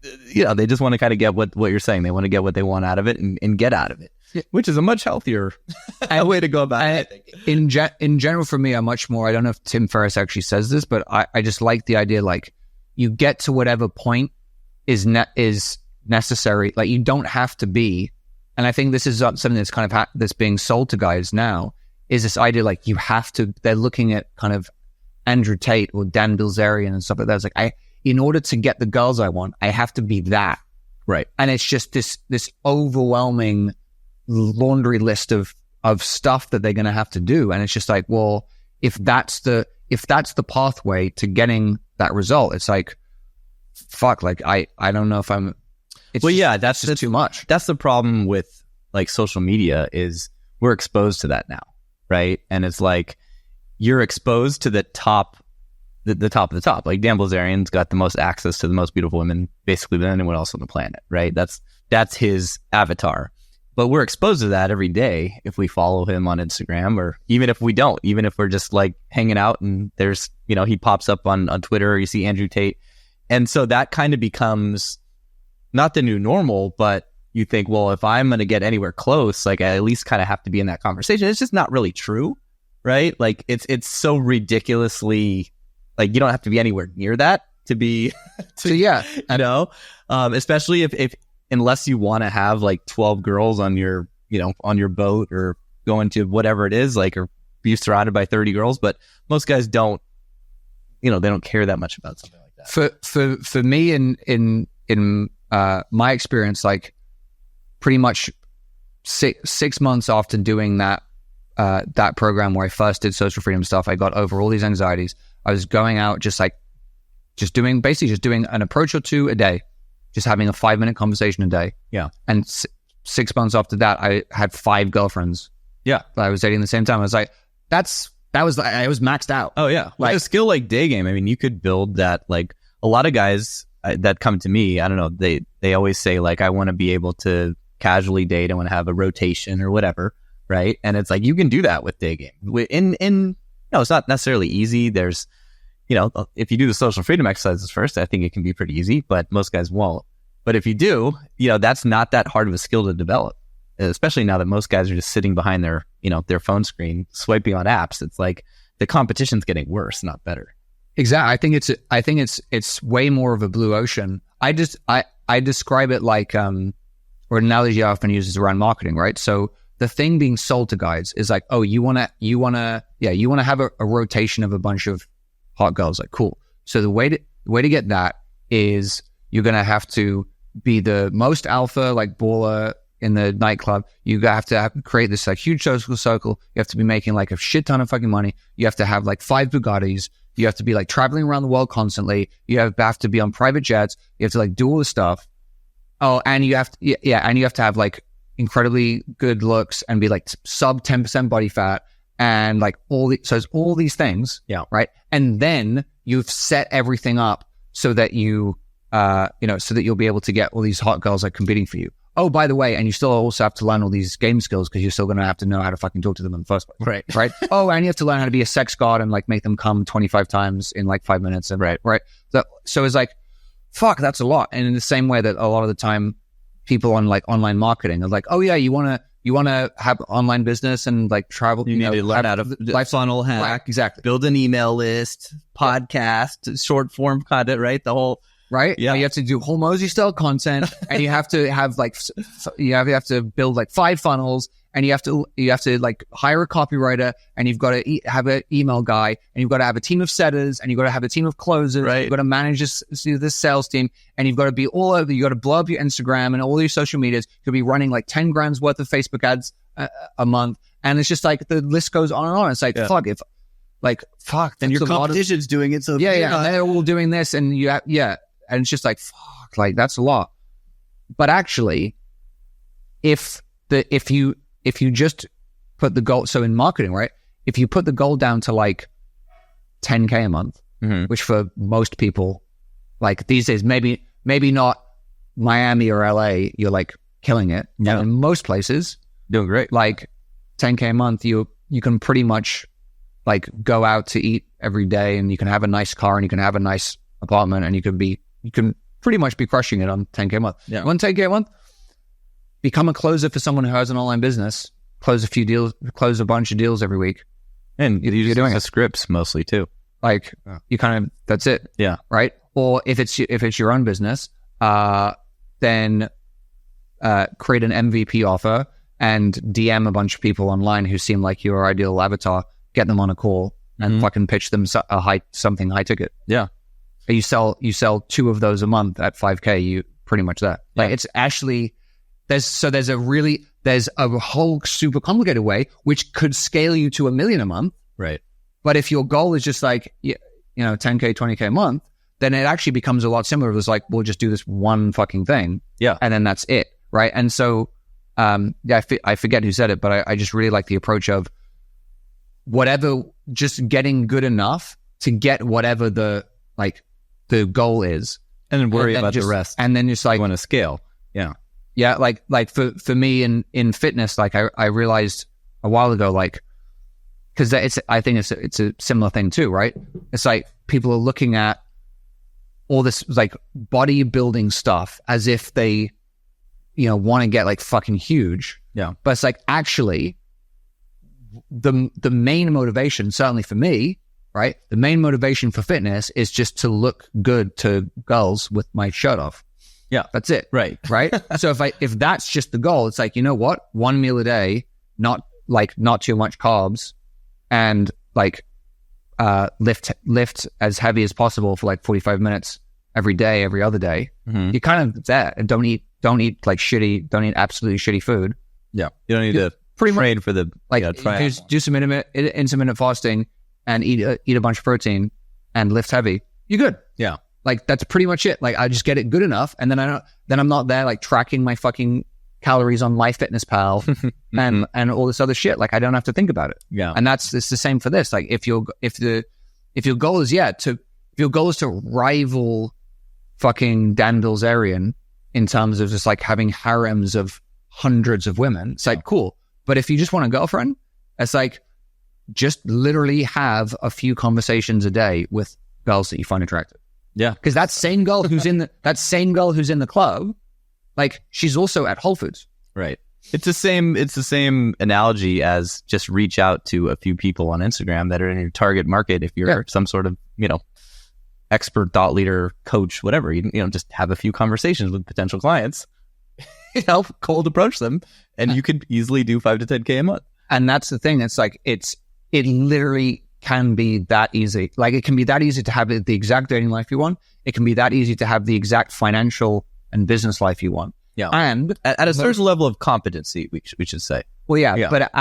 they just want to kind of get what you're saying. They want to get what they want out of it and get out of it, which is a much healthier way to go about it, I think. In general, for me, I'm much more, I don't know if Tim Ferriss actually says this, but I just like the idea, like you get to whatever point is necessary. Like you don't have to be, and I think this is something that's kind of that's being sold to guys now, is this idea like you have to, they're looking at kind of Andrew Tate or Dan Bilzerian and stuff like that. It's like, in order to get the girls I want, I have to be that. Right. And it's just this overwhelming laundry list of stuff that they're going to have to do. And it's just like, well, if that's the pathway to getting that result, it's like, fuck, like I don't know if I'm, that's just too much. That's the problem with like social media is we're exposed to that now. Right. And it's like, you're exposed to the top, the top of the top. Like Dan Bilzerian's got the most access to the most beautiful women basically than anyone else on the planet. Right. That's his avatar. But we're exposed to that every day if we follow him on Instagram, or even if we don't, even if we're just like hanging out and there's, he pops up on Twitter, or you see Andrew Tate. And so that kind of becomes not the new normal, but you think, well, if I'm going to get anywhere close, like I at least kind of have to be in that conversation. It's just not really true, right? Like it's so ridiculously, like you don't have to be anywhere near that to be, especially if unless you want to have like 12 girls on your, on your boat or going to whatever it is, like, or be surrounded by 30 girls. But most guys don't, they don't care that much about something like that. For me, in my experience, like pretty much 6 months after doing that program where I first did social freedom stuff, I got over all these anxieties. I was going out just doing an approach or two a day, just having a 5-minute conversation a day. Yeah. And 6 months after that, I had 5 girlfriends. Yeah. That I was dating at the same time. I was like, I was maxed out. Oh yeah. Like a skill like day game. I mean, you could build that. Like a lot of guys that come to me, I don't know, they always say like, I want to be able to casually date. I want to have a rotation or whatever. Right. And it's like, you can do that with day game. It's not necessarily easy. There's, if you do the social freedom exercises first, I think it can be pretty easy, but most guys won't. But if you do, that's not that hard of a skill to develop, especially now that most guys are just sitting behind their phone screen, swiping on apps. It's like the competition's getting worse, not better. Exactly. I think it's way more of a blue ocean. I describe it like, or an analogy I often use is around marketing, right? So the thing being sold to guys is like, oh, you want to have a rotation of a bunch of hot girls. Like, cool. So the way to get that is you're going to have to be the most alpha, like baller in the nightclub. You have to create this like huge social circle. You have to be making like a shit ton of fucking money. You have to have like 5 Bugattis. You have to be like traveling around the world constantly. You have to be on private jets. You have to like do all this stuff. Oh, and you have to have like incredibly good looks and be like sub 10% body fat and like so it's all these things. Yeah. Right. And then you've set everything up so that so that you'll be able to get all these hot girls like competing for you. Oh, by the way, and you still also have to learn all these game skills because you're still going to have to know how to fucking talk to them in the first place. Right. Right. Oh, and you have to learn how to be a sex god and like make them come 25 times in like 5 minutes. And right. So it's like, fuck, that's a lot. And in the same way that a lot of the time people on like online marketing are like, oh yeah, you want to have online business and like travel. You need to learn how to life funnel hack, right, exactly. Build an email list, podcast, short form content, right? The whole, right. Yeah. And you have to do whole Mosey style content, and you have to have like, you have to build like 5 funnels, and you have to like hire a copywriter, and you've got to have an email guy, and you've got to have a team of setters, and you've got to have a team of closers. Right. You've got to manage this sales team, and you've got to be all over. You got to blow up your Instagram and all your social medias. You'll be running like 10 grand's worth of Facebook ads a month. And it's just like, the list goes on and on. It's like, fuck. And your competition's doing it. So yeah. They're all doing this, and and it's just like, fuck, like that's a lot. But actually, if you just put the goal, so in marketing, right? If you put the goal down to like 10K a month, which for most people, like these days, maybe not Miami or LA, you're like killing it. Yeah. In most places, doing great. Like 10K a month, you can pretty much like go out to eat every day, and you can have a nice car, and you can have a nice apartment, and you can pretty much be crushing it on 10K a month. Yeah. On 10K a month, become a closer for someone who has an online business. Close a few deals, close a bunch of deals every week. And you're doing the scripts mostly too. Like you kind of, that's it. Yeah. Right. Or if it's your own business, then create an MVP offer and DM a bunch of people online who seem like your ideal avatar, get them on a call and fucking pitch them something high ticket. Yeah. You sell 2 of those a month at 5K, you pretty much that. Like it's actually, there's a whole super complicated way which could scale you to $1 million a month. Right. But if your goal is just like, 10K, 20K a month, then it actually becomes a lot similar. It's like, we'll just do this one fucking thing. Yeah. And then that's it. Right. And so, I forget who said it, but I just really like the approach of whatever, just getting good enough to get whatever the goal is. And then worry about the rest. And then just like, you want to scale. Yeah. Yeah. Like for me in fitness, like I realized a while ago, like, cause I think it's a similar thing too, right? It's like people are looking at all this like bodybuilding stuff as if they, want to get like fucking huge. Yeah. But it's like, actually the main motivation, certainly for me, right? The main motivation for fitness is just to look good to girls with my shirt off. Yeah. That's it. Right. Right. So if that's just the goal, it's like, you know what? 1 meal a day, not too much carbs, and like lift as heavy as possible for like 45 minutes every day, every other day. You're kind of there. And don't eat absolutely shitty food. Yeah. You don't need to train for the do some intermittent fasting and eat a bunch of protein and lift heavy. You're good. Yeah. Like that's pretty much it. Like I just get it good enough, and then I'm not there like tracking my fucking calories on MyFitnessPal and all this other shit. Like I don't have to think about it. Yeah. And it's the same for this. Like if your goal is to rival fucking Dan Bilzerian in terms of just like having harems of hundreds of women, it's like cool. But if you just want a girlfriend, it's like just literally have a few conversations a day with girls that you find attractive. Yeah. Because that same girl who's in the club, like she's also at Whole Foods. Right. It's the same analogy as just reach out to a few people on Instagram that are in your target market. If you're some sort of, expert, thought leader, coach, whatever, just have a few conversations with potential clients, cold approach them, and you could easily do 5 to 10K a month. And that's the thing. It's like, it literally can be that easy. Like it can be that easy to have the exact dating life you want. It can be that easy to have the exact financial and business life you want. Yeah. And at a certain level of competency, we should say. Well, yeah. But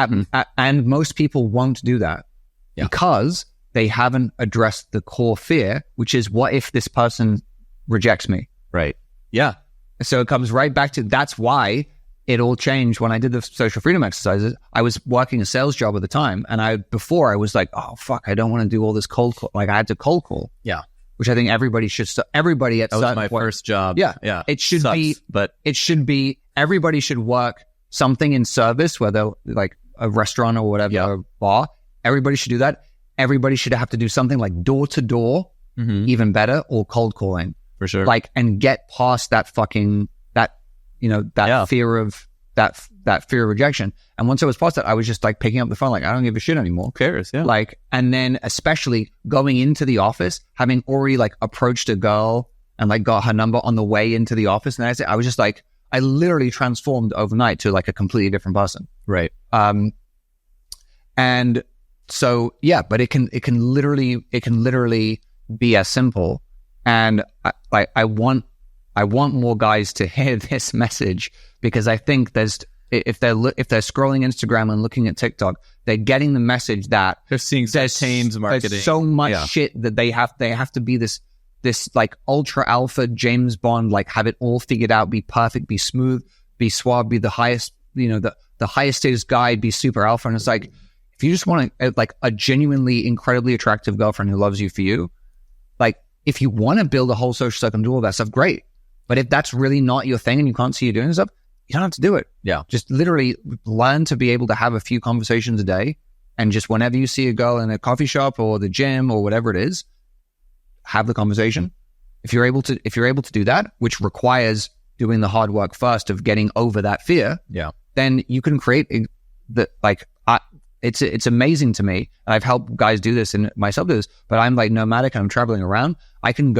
and most people won't do that because they haven't addressed the core fear, which is, what if this person rejects me? Right. Yeah. So it comes right back to, that's why it all changed when I did the social freedom exercises. I was working a sales job at the time, and before I was like, oh fuck, I don't want to do all this cold call. Like I had to cold call. Yeah. Which I think everybody should. Everybody at that was my first job. Yeah. Yeah. It should be, but it should be, everybody should work something in service, whether like a restaurant or whatever, or a bar. Everybody should do that. Everybody should have to do something like door to door, even better, or cold calling. for sure. Like, and get past that fucking, fear of that fear of rejection. And once I was past that, I was just like picking up the phone, like, I don't give a shit anymore. Who cares? Yeah. Like, and then especially going into the office, having already like approached a girl and like got her number on the way into the office. And I was just like, I literally transformed overnight to like a completely different person. Right. And so, yeah, but it can literally be as simple. And I want more guys to hear this message, because I think if they're scrolling Instagram and looking at TikTok, they're getting the message that they're seeing Tames marketing. There's so much shit that they have to be this like ultra alpha James Bond, like have it all figured out, be perfect, be smooth, be suave, be the highest, the highest status guy, be super alpha. And it's like, if you just want like a genuinely incredibly attractive girlfriend who loves you for you, like if you want to build a whole social circle and do all that stuff, great. But if that's really not your thing and you can't see you doing stuff, you don't have to do it. Yeah. Just literally learn to be able to have a few conversations a day, and just whenever you see a girl in a coffee shop or the gym or whatever it is, have the conversation. If you're able to do that, which requires doing the hard work first of getting over that fear, then you can create it's amazing to me. And I've helped guys do this and myself do this, but I'm like nomadic and I'm traveling around. I can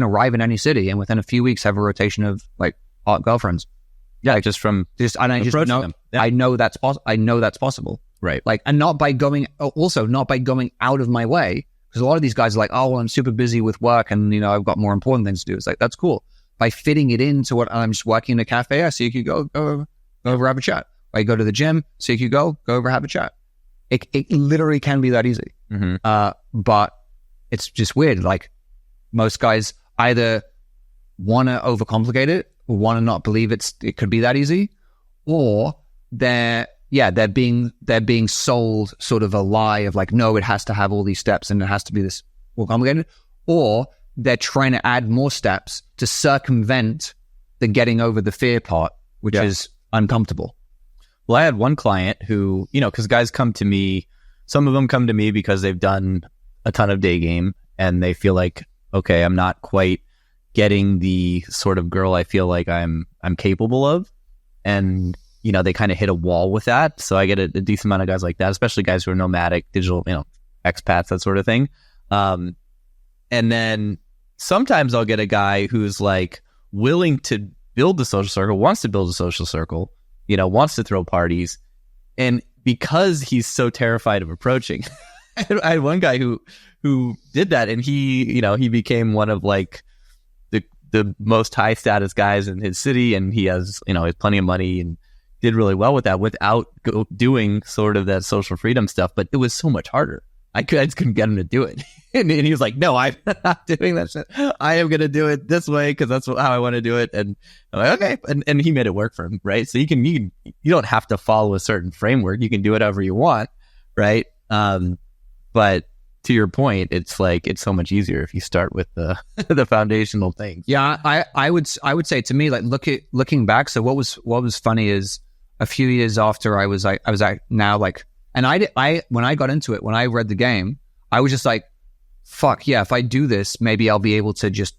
arrive in any city and within a few weeks have a rotation of like hot girlfriends. Yeah. Like I know that's possible. Right. Like, and not by going out of my way. Because a lot of these guys are like, oh, well, I'm super busy with work and, I've got more important things to do. It's like, that's cool. By fitting it into what I'm just working in a cafe, I see you could go over, have a chat. I go to the gym, so you could go over, have a chat. It literally can be that easy. Mm-hmm. But it's just weird. Like, most guys either want to overcomplicate it or want to not believe it could be that easy, or they're being sold sort of a lie of like, no, it has to have all these steps and it has to be this more complicated, or they're trying to add more steps to circumvent the getting over the fear part, which is uncomfortable. Well, I had one client who, because guys come to me, some of them come to me because they've done a ton of day game and they feel like, okay, I'm not quite getting the sort of girl I feel like I'm capable of. And, they kind of hit a wall with that. So I get a decent amount of guys like that, especially guys who are nomadic, digital, expats, that sort of thing. And then sometimes I'll get a guy who's like willing to build the social circle, wants to build a social circle, wants to throw parties. And because he's so terrified of approaching, I had one guy who did that, and he became one of like the most high status guys in his city. And he has, has plenty of money and did really well with that without doing sort of that social freedom stuff. But it was so much harder. I just couldn't get him to do it. And he was like, no, I'm not doing that shit. I am going to do it this way because that's how I want to do it. And I'm like, okay. And he made it work for him, right? So you don't have to follow a certain framework. You can do it however you want, right? But to your point, it's like, it's so much easier if you start with the foundational things. Yeah, I would say to me, like, looking back. So what was funny is a few years after I was now like, and I when I got into it, when I read the game, I was just like, fuck yeah, if I do this, maybe I'll be able to just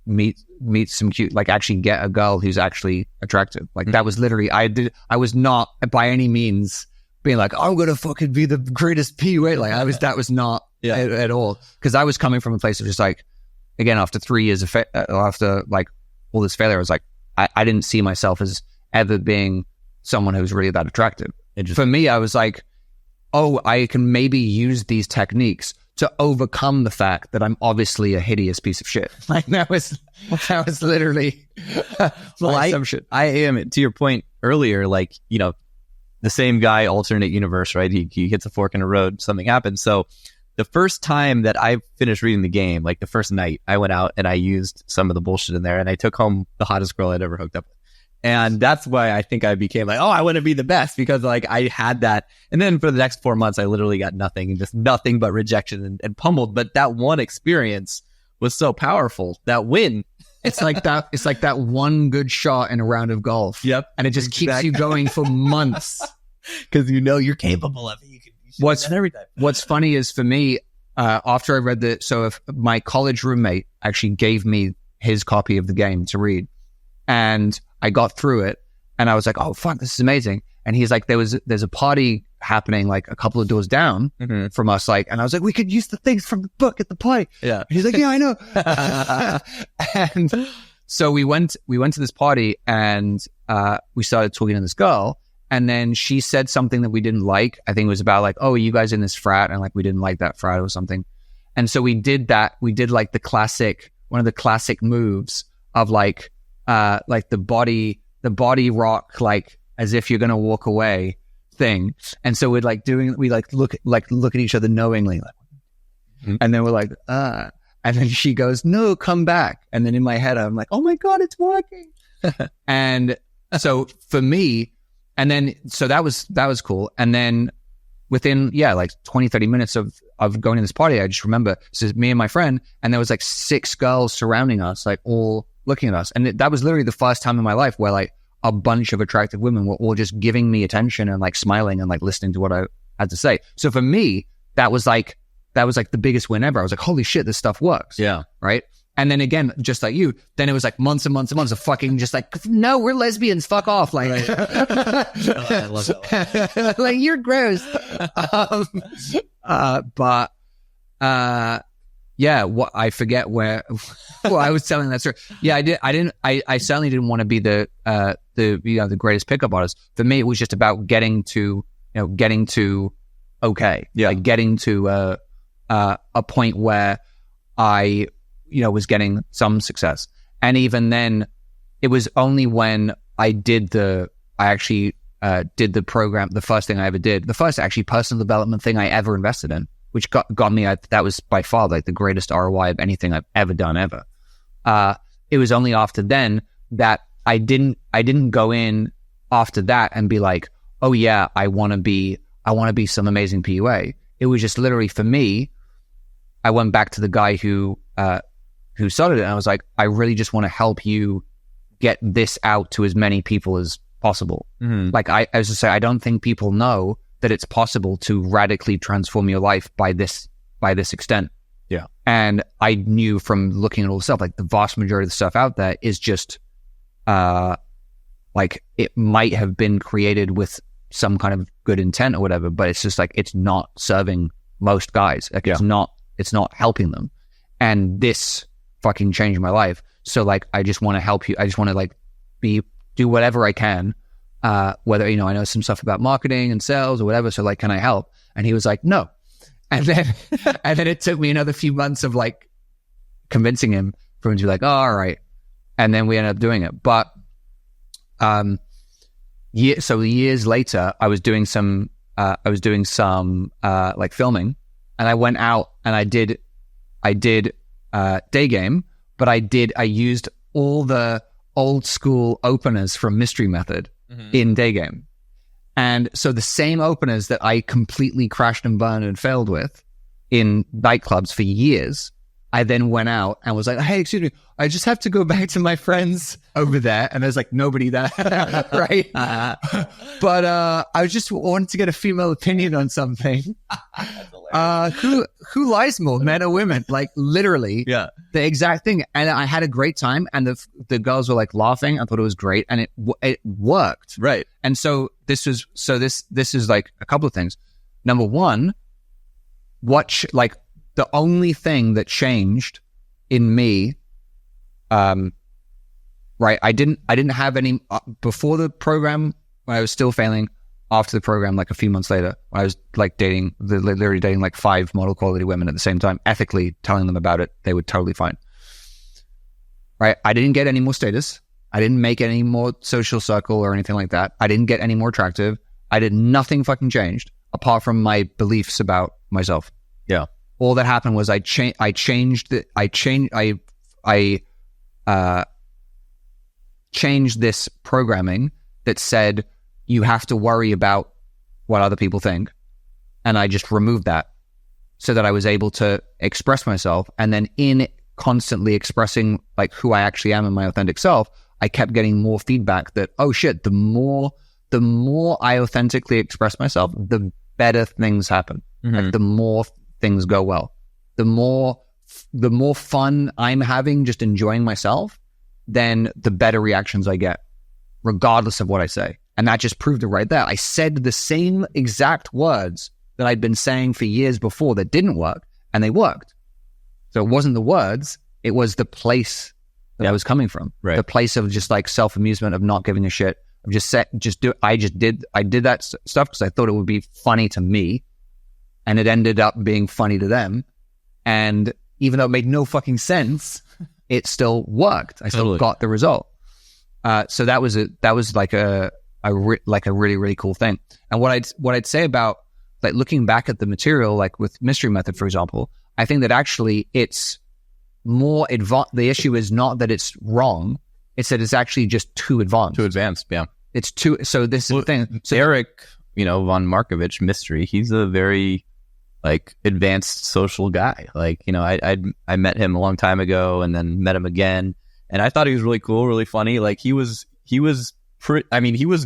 meet some cute, like actually get a girl who's actually attractive. Like that was literally, I was not by any means being like, I'm going to fucking be the greatest PUA. Like that was not at all. Cause I was coming from a place of just like, again, after 3 years of, after like all this failure, I was like, I didn't see myself as ever being someone who's really that attractive. For me, I was like, oh, I can maybe use these techniques to overcome the fact that I'm obviously a hideous piece of shit. Like that was literally assumption. I am, to your point earlier, like, the same guy, alternate universe, right? He hits a fork in the road, something happens. So the first time that I finished reading the game, like the first night, I went out and I used some of the bullshit in there and I took home the hottest girl I'd ever hooked up with. And that's why I think I became like, oh, I want to be the best, because like I had that. And then for the next 4 months, I literally got nothing and just nothing but rejection and pummeled. But that one experience was so powerful. That win. It's like that one good shot in a round of golf. Yep. And it just keeps you going for months. Because you're capable of it. You can every time. What's funny is for me, after I read so if my college roommate actually gave me his copy of the game to read. And I got through it and I was like, oh fuck, this is amazing. And he's like, there's a party happening like a couple of doors down from us, like, and I was like, we could use the things from the book at the party. Yeah. And he's like, yeah, I know. And so we went to this party and we started talking to this girl, and then she said something that we didn't like. I think it was about like, oh, are you guys in this frat? And like, we didn't like that frat or something. And so we did that. We did like one of the classic moves of like the body rock, like as if you're going to walk away thing. And so we look at each other knowingly, like, and then we're like, and then she goes, no, come back. And then in my head, I'm like, oh my God, it's working. And so for me, and then, so that was cool. And then within, like 20, 30 minutes of going to this party, I just remember, so me and my friend, and there was like 6 girls surrounding us, like all looking at us. And that was literally the first time in my life where like a bunch of attractive women were all just giving me attention and like smiling and like listening to what I had to say. So for me, that was like the biggest win ever. I was like, holy shit, this stuff works. Yeah. Right. And then again, just like you, then it was like months and months and months of fucking just like, no, we're lesbians. Fuck off. Like, right. I love that. like, you're gross. What I forget where, well, I was telling that story. Yeah, I certainly didn't want to be the greatest pickup artist. For me, it was just about getting to okay. Yeah. Like getting to, a point where I, was getting some success. And even then, it was only when I actually did the program, the first thing I ever did, the first actually personal development thing I ever invested in, which got me, that was by far like the greatest ROI of anything I've ever done ever. It was only after then that I didn't go in after that and be like, oh yeah, I want to be some amazing PUA. It was just literally for me, I went back to the guy who started it, and I was like, I really just want to help you get this out to as many people as possible. Mm-hmm. Like I was just saying, I don't think people know that it's possible to radically transform your life by this extent. Yeah. And I knew from looking at all the stuff, like the vast majority of the stuff out there is just like it might have been created with some kind of good intent or whatever, but it's just like, it's not serving most guys. Like it's not helping them. And this fucking changed my life. So like, I just want to help you. I just want to like do whatever I can. Whether, I know some stuff about marketing and sales or whatever. So like, can I help? And he was like, no. And then it took me another few months of like convincing him for him to be like, oh, all right. And then we ended up doing it. But, so years later, I was doing some like filming, and I went out and I did day game, but I used all the old school openers from Mystery Method in day game. And so the same openers that I completely crashed and burned and failed with in nightclubs for years, I then went out and was like, hey, excuse me, I just have to go back to my friends over there. And there's like nobody there, right? But I just wanted to get a female opinion on something. Who lies more, men or women? Like literally the exact thing. And I had a great time, and the girls were like laughing. I thought it was great, and it worked. Right. And so this is like a couple of things. Number one, like the only thing that changed in me, right? I didn't have any before the program when I was still failing. After the program, like a few months later, I was like literally dating like 5 model quality women at the same time, ethically telling them about it. They were totally fine. Right? I didn't get any more status. I didn't make any more social circle or anything like that. I didn't get any more attractive. Nothing fucking changed apart from my beliefs about myself. Yeah. All that happened was I changed this programming that said, you have to worry about what other people think. And I just removed that so that I was able to express myself. And then in constantly expressing like who I actually am and my authentic self, I kept getting more feedback that, oh shit, the more I authentically express myself, the better things happen. Mm-hmm. Like the more things go well. The more the more fun I'm having just enjoying myself, then the better reactions I get, regardless of what I say. And that just proved it right there. I said the same exact words that I'd been saying for years before that didn't work, and they worked. So it wasn't the words, it was the place that I was coming from. Right. The place of just like self-amusement, of not giving a shit, of I did that stuff because I thought it would be funny to me, and it ended up being funny to them. And even though it made no fucking sense, it still worked. I still got the result. So that was like a really, really cool thing. And what I'd say about like looking back at the material, like with Mystery Method, for example, I think that actually it's more advanced. The issue is not that it's wrong; it's that it's actually just too advanced. Too advanced, yeah. It's too. So this is the thing. So Eric, von Markovich, Mystery. He's a very like advanced social guy. Like, I met him a long time ago, and then met him again, and I thought he was really cool, really funny. Like he was he was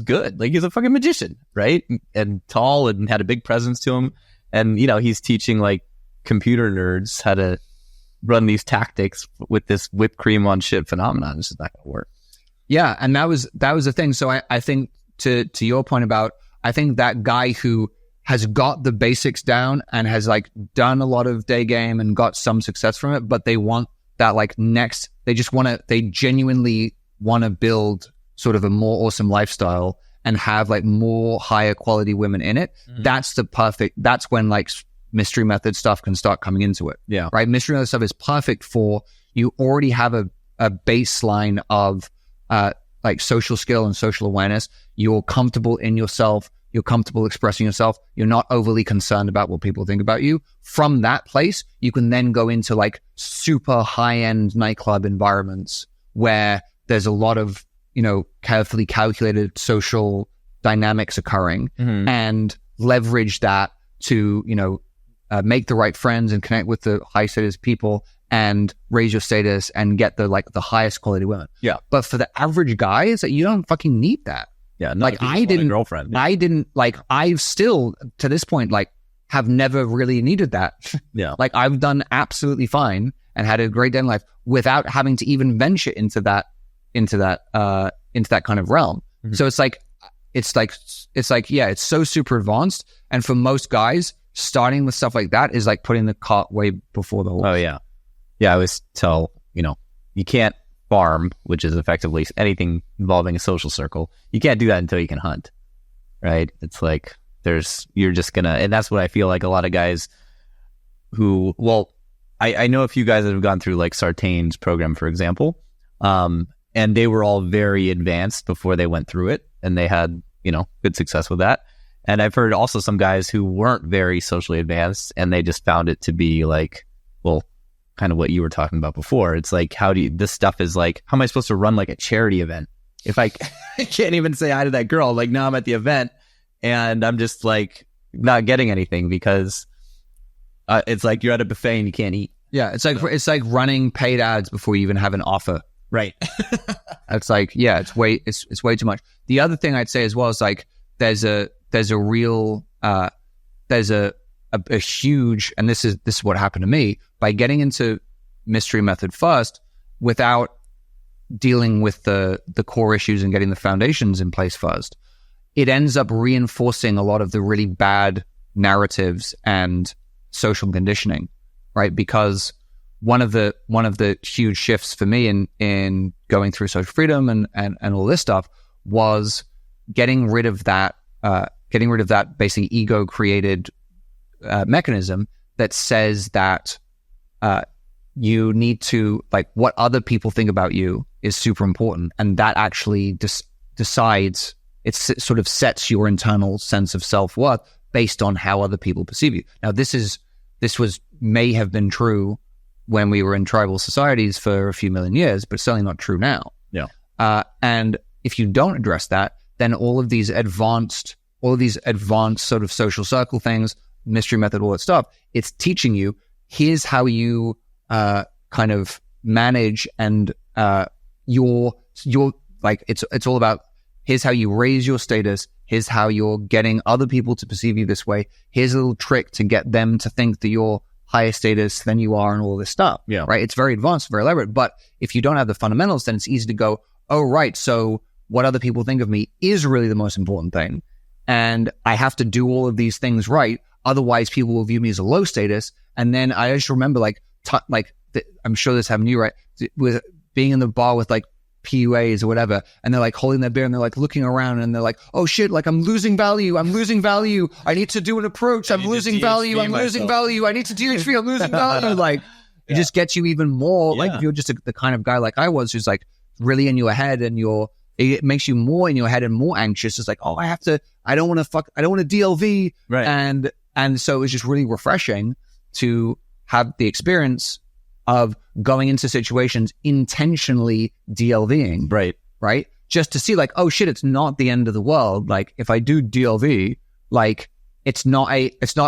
good. Like he's a fucking magician, right? And tall, and had a big presence to him. And he's teaching like computer nerds how to run these tactics with this whipped cream on shit phenomenon. It's just not going to work. Yeah, and that was the thing. So I think to your point about, I think that guy who has got the basics down and has like done a lot of day game and got some success from it, but they want that like next, they genuinely want to build sort of a more awesome lifestyle and have like more higher quality women in it. Mm-hmm. That's when like Mystery Method stuff can start coming into it. Yeah. Right. Mystery Method stuff is perfect for, you already have a baseline of like social skill and social awareness. You're comfortable in yourself. You're comfortable expressing yourself. You're not overly concerned about what people think about you. From that place, you can then go into like super high-end nightclub environments where there's a lot of, carefully calculated social dynamics occurring, mm-hmm. and leverage that to, make the right friends and connect with the high status people and raise your status and get the highest quality women. Yeah. But for the average guy, it's like, you don't fucking need that. Yeah. Like I didn't, girlfriend. I didn't like, I've still to this point, like have never really needed that. Yeah. Like I've done absolutely fine and had a great day in life without having to even venture into that kind of realm. Mm-hmm. So it's like, yeah, it's so super advanced. And for most guys, starting with stuff like that is like putting the cart way before the horse. Oh yeah. Yeah. I always tell, you can't farm, which is effectively anything involving a social circle. You can't do that until you can hunt, right? It's like you're just gonna, and that's what I feel like a lot of guys who, I know a few guys that have gone through like Sartain's program, for example, and they were all very advanced before they went through it, and they had, good success with that. And I've heard also some guys who weren't very socially advanced, and they just found it to be like, kind of what you were talking about before. It's like, this stuff is like, how am I supposed to run like a charity event if I can't even say hi to that girl? Like now I'm at the event and I'm just like not getting anything because it's like you're at a buffet and you can't eat. Yeah. It's like running paid ads before you even have an offer. Right. It's like, yeah, it's way too much. The other thing I'd say as well is like, there's a huge, and this is what happened to me, by getting into Mystery Method first without dealing with the core issues and getting the foundations in place first. It ends up reinforcing a lot of the really bad narratives and social conditioning, right? Because one of the huge shifts for me in going through social freedom and all this stuff was getting rid of that basically ego created mechanism that says that you need to, like, what other people think about you is super important, and that actually decides, it sort of sets your internal sense of self-worth based on how other people perceive you. Now may have been true when we were in tribal societies for a few million years, but certainly not true now. Yeah. And if you don't address that, then all of these advanced sort of social circle things, Mystery Method, all that stuff, it's teaching you, here's how you kind of manage and your like, it's all about, here's how you raise your status, here's how you're getting other people to perceive you this way, here's a little trick to get them to think that you're higher status than you are and all this stuff. Yeah. Right. It's very advanced, very elaborate. But if you don't have the fundamentals, then it's easy to go, oh, right. So what other people think of me is really the most important thing. And I have to do all of these things right. Otherwise, people will view me as a low status. And then I just remember I'm sure this happened to you, right? With being in the bar with like PUAs or whatever, and they're like holding their beer and they're like looking around and they're like, oh shit, like I'm losing value. I need to do an approach. I'm losing value. I need to DHV. I'm losing value. Like it just gets you even more, like if you're just the kind of guy like I was, who's like really in your head and it makes you more in your head and more anxious. It's like, oh, I don't want to DLV. Right. And so it was just really refreshing to have the experience of going into situations intentionally DLVing. Right. Just to see like, oh shit, it's not the end of the world. Like if I do DLV, like it's not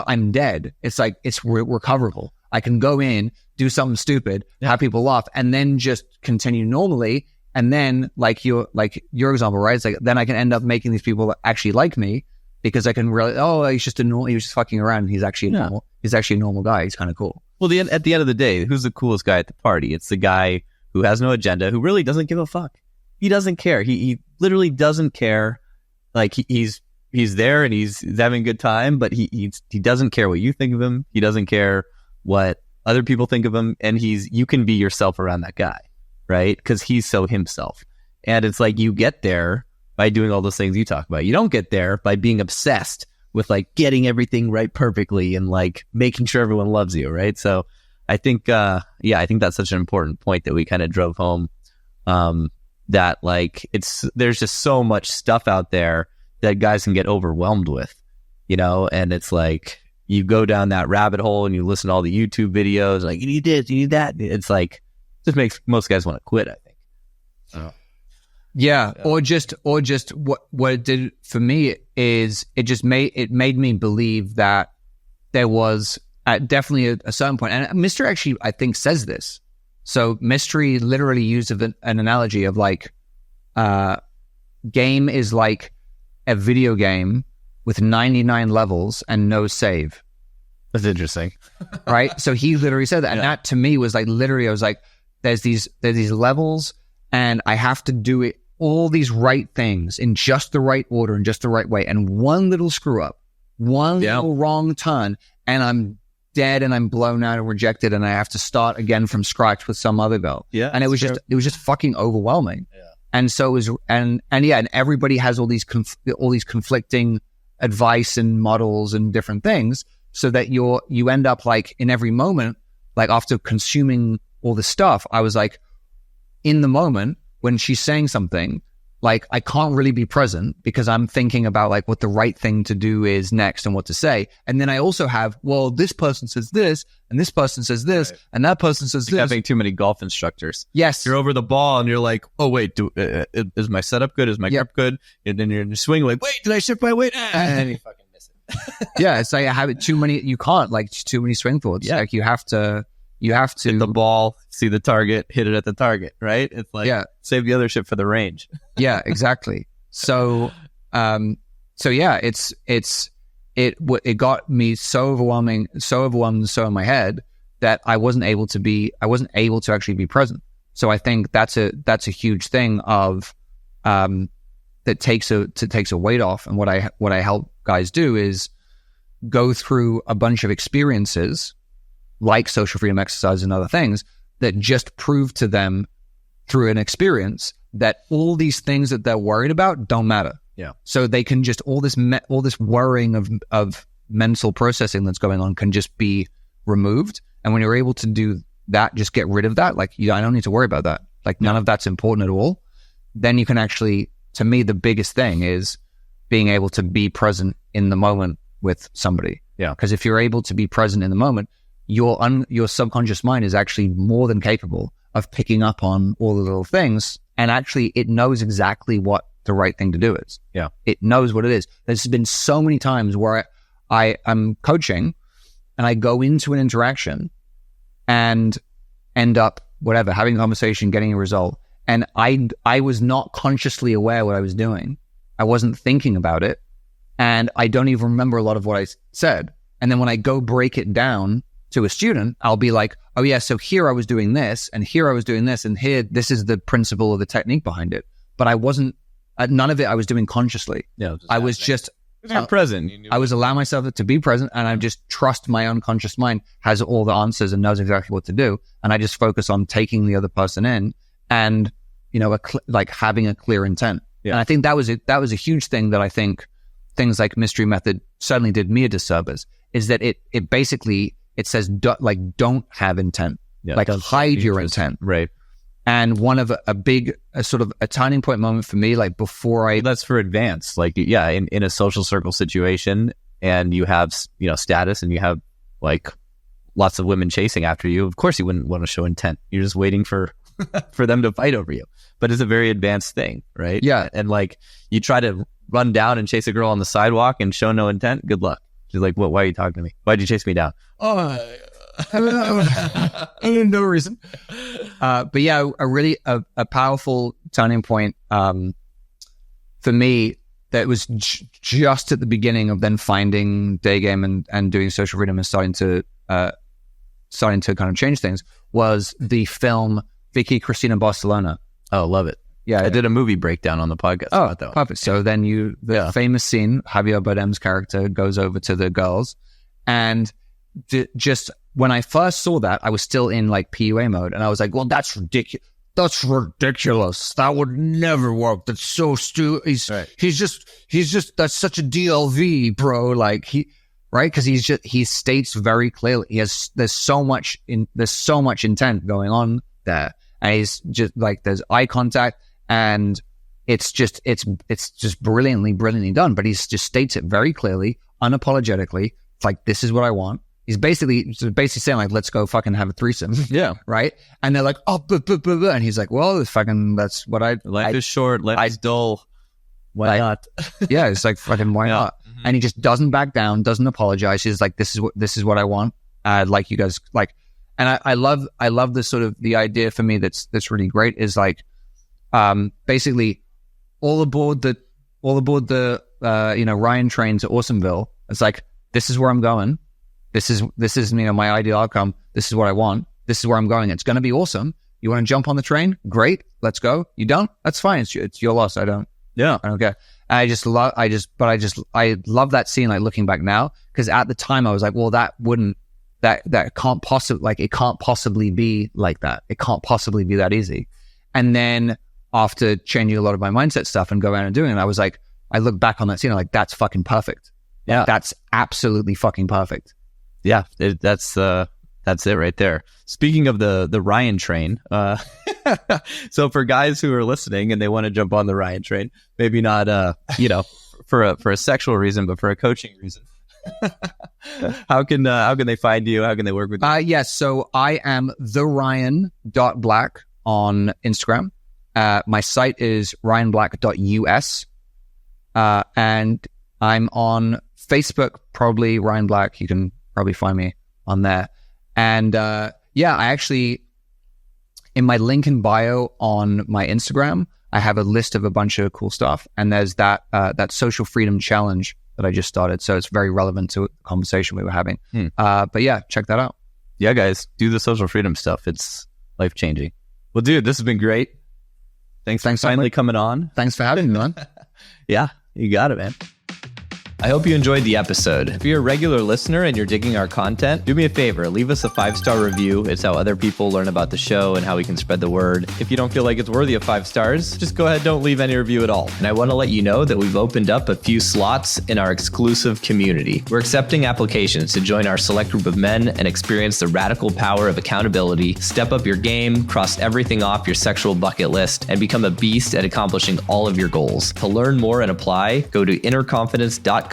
I'm dead. It's like, it's recoverable. I can go in, do something stupid, have people laugh, and then just continue normally. And then like your example, right? It's like, then I can end up making these people actually like me because I can really, he's just fucking around. He's actually a normal guy. He's kind of cool. Well, at the end of the day, who's the coolest guy at the party? It's the guy who has no agenda, who really doesn't give a fuck. He doesn't care. He literally doesn't care. Like he's there and he's having a good time, but he doesn't care what you think of him. He doesn't care what other people think of him. And you can be yourself around that guy, right? Because he's so himself. And it's like you get there by doing all those things you talk about. You don't get there by being obsessed with like getting everything right perfectly and like making sure everyone loves you, right? So I think, I think that's such an important point that we kind of drove home. That like there's just so much stuff out there that guys can get overwhelmed with, and it's like you go down that rabbit hole and you listen to all the YouTube videos, like you need this, you need that. It's like just makes most guys want to quit, I think. Yeah, or just what it did for me is it made me believe that there was definitely a certain point, and Mystery actually I think says this. So Mystery literally used an analogy of like, game is like a video game with 99 levels and no save. That's interesting, right? So he literally said that, and that to me was like literally I was like, there's these levels, and I have to do it. All these right things in just the right order and just the right way. And one little screw up, one little wrong turn, and I'm dead and I'm blown out and rejected, and I have to start again from scratch with some other girl. Yeah. And it was just fucking overwhelming. Yeah. And so it was, and everybody has all these conflicting advice and models and different things, so that you end up like in every moment, like after consuming all this stuff, I was like, in the moment, when she's saying something, like I can't really be present because I'm thinking about like what the right thing to do is next and what to say. And then I also have, well, this person says this and this person says this and that person says this. Having too many golf instructors. Yes. You're over the ball and you're like, oh, wait, is my setup good? Is my grip good? And then you're in the swing like, wait, did I shift my weight? And you fucking miss it. Yeah. It's like I have too many swing thoughts. Yeah. Like you have to hit the ball, see the target, hit it at the target, right? It's like, save the other shit for the range. Yeah, exactly. So yeah, it got me so overwhelmed and so in my head that I wasn't able to actually be present. So I think that's a huge thing of, that takes a weight off. And what I help guys do is go through a bunch of experiences like social freedom exercise and other things that just prove to them through an experience that all these things that they're worried about don't matter. Yeah. So they can just, all this worrying of mental processing that's going on can just be removed. And when you're able to do that, just get rid of that. Like, I don't need to worry about that. Like none of that's important at all. Then you can actually, to me, the biggest thing is being able to be present in the moment with somebody. Yeah. Because if you're able to be present in the moment, your subconscious mind is actually more than capable of picking up on all the little things, and actually it knows exactly what the right thing to do is. Yeah. It knows what it is. There's been so many times where I am coaching and I go into an interaction and end up having a conversation, getting a result, and I was not consciously aware what I was doing. I wasn't thinking about it, and I don't even remember a lot of what I said. And then when I go break it down to a student, I'll be like, oh yeah, so here I was doing this, and here I was doing this, and here, this is the principle of the technique behind it. But I wasn't, none of it I was doing consciously. Yeah, I was just present. I was allowing myself to be present, and I just trust my unconscious mind has all the answers and knows exactly what to do. And I just focus on taking the other person in and, like having a clear intent. Yeah. And I think that was a huge thing that I think things like Mystery Method certainly did me a disservice, is that it basically, it says, don't have intent, hide your intent. Right. And one of a sort of a turning point moment for me, like before that's for advanced, like, yeah, in a social circle situation, and you have, status, and you have like lots of women chasing after you. Of course you wouldn't want to show intent. You're just waiting for them to fight over you. But it's a very advanced thing, right? Yeah. And like, you try to run down and chase a girl on the sidewalk and show no intent, good luck. She's like, what? Why are you talking to me? Why'd you chase me down? No reason. But yeah, a powerful turning point for me that was just at the beginning of then finding day game and doing social freedom and starting to kind of change things was the film Vicky Cristina Barcelona. Oh, love it. Yeah, I did a movie breakdown on the podcast about that one. Perfect. So then the famous scene, Javier Bardem's character goes over to the girls, and just when I first saw that, I was still in like PUA mode, and I was like, well, that's ridiculous. That's ridiculous. That would never work. That's so stupid. He's just, that's such a DLV, bro. Like right? Because he states very clearly, there's so much intent going on there. And he's just like, there's eye contact, and it's just brilliantly done. But he just states it very clearly, unapologetically. It's like, this is what I want. He's basically saying like, let's go fucking have a threesome. Yeah. Right. And they're like, oh, and he's like, well, fucking, that's what life is short. Life is dull. Why not? Yeah. It's like, fucking, why not? Mm-hmm. And he just doesn't back down, doesn't apologize. He's like, this is what I want. Like you guys like, and I love this sort of the idea for me that's really great is like, basically all aboard the Ryan train to Awesomeville. It's like, this is where I'm going. This is my ideal outcome. This is what I want. This is where I'm going. It's going to be awesome. You want to jump on the train? Great. Let's go. You don't? That's fine. It's your loss. I don't care. I love that scene. Like looking back now, because at the time I was like, well, that can't possibly be like that. It can't possibly be that easy. And then after changing a lot of my mindset stuff and go around and doing it, I was like, I look back on that scene, I'm like, that's fucking perfect. Yeah. That's absolutely fucking perfect. Yeah, that's it right there. Speaking of the Ryan train, so for guys who are listening and they want to jump on the Ryan train, maybe not for a sexual reason, but for a coaching reason, how can they find you? How can they work with you? Yes, so I am theryan.black on Instagram. My site is ryanblack.us, and I'm on Facebook, probably Ryan Black. You can probably find me on there. And I actually, in my link in bio on my Instagram, I have a list of a bunch of cool stuff. And there's that social freedom challenge that I just started. So it's very relevant to the conversation we were having. But yeah, check that out. Yeah, guys, do the social freedom stuff. It's life-changing. Well, dude, this has been great. Thanks for finally coming on. Thanks for having me, man. Yeah, you got it, man. I hope you enjoyed the episode. If you're a regular listener and you're digging our content, do me a favor, leave us a 5-star review. It's how other people learn about the show and how we can spread the word. If you don't feel like it's worthy of 5 stars, just go ahead, don't leave any review at all. And I want to let you know that we've opened up a few slots in our exclusive community. We're accepting applications to join our select group of men and experience the radical power of accountability, step up your game, cross everything off your sexual bucket list, and become a beast at accomplishing all of your goals. To learn more and apply, go to innerconfidence.com/community.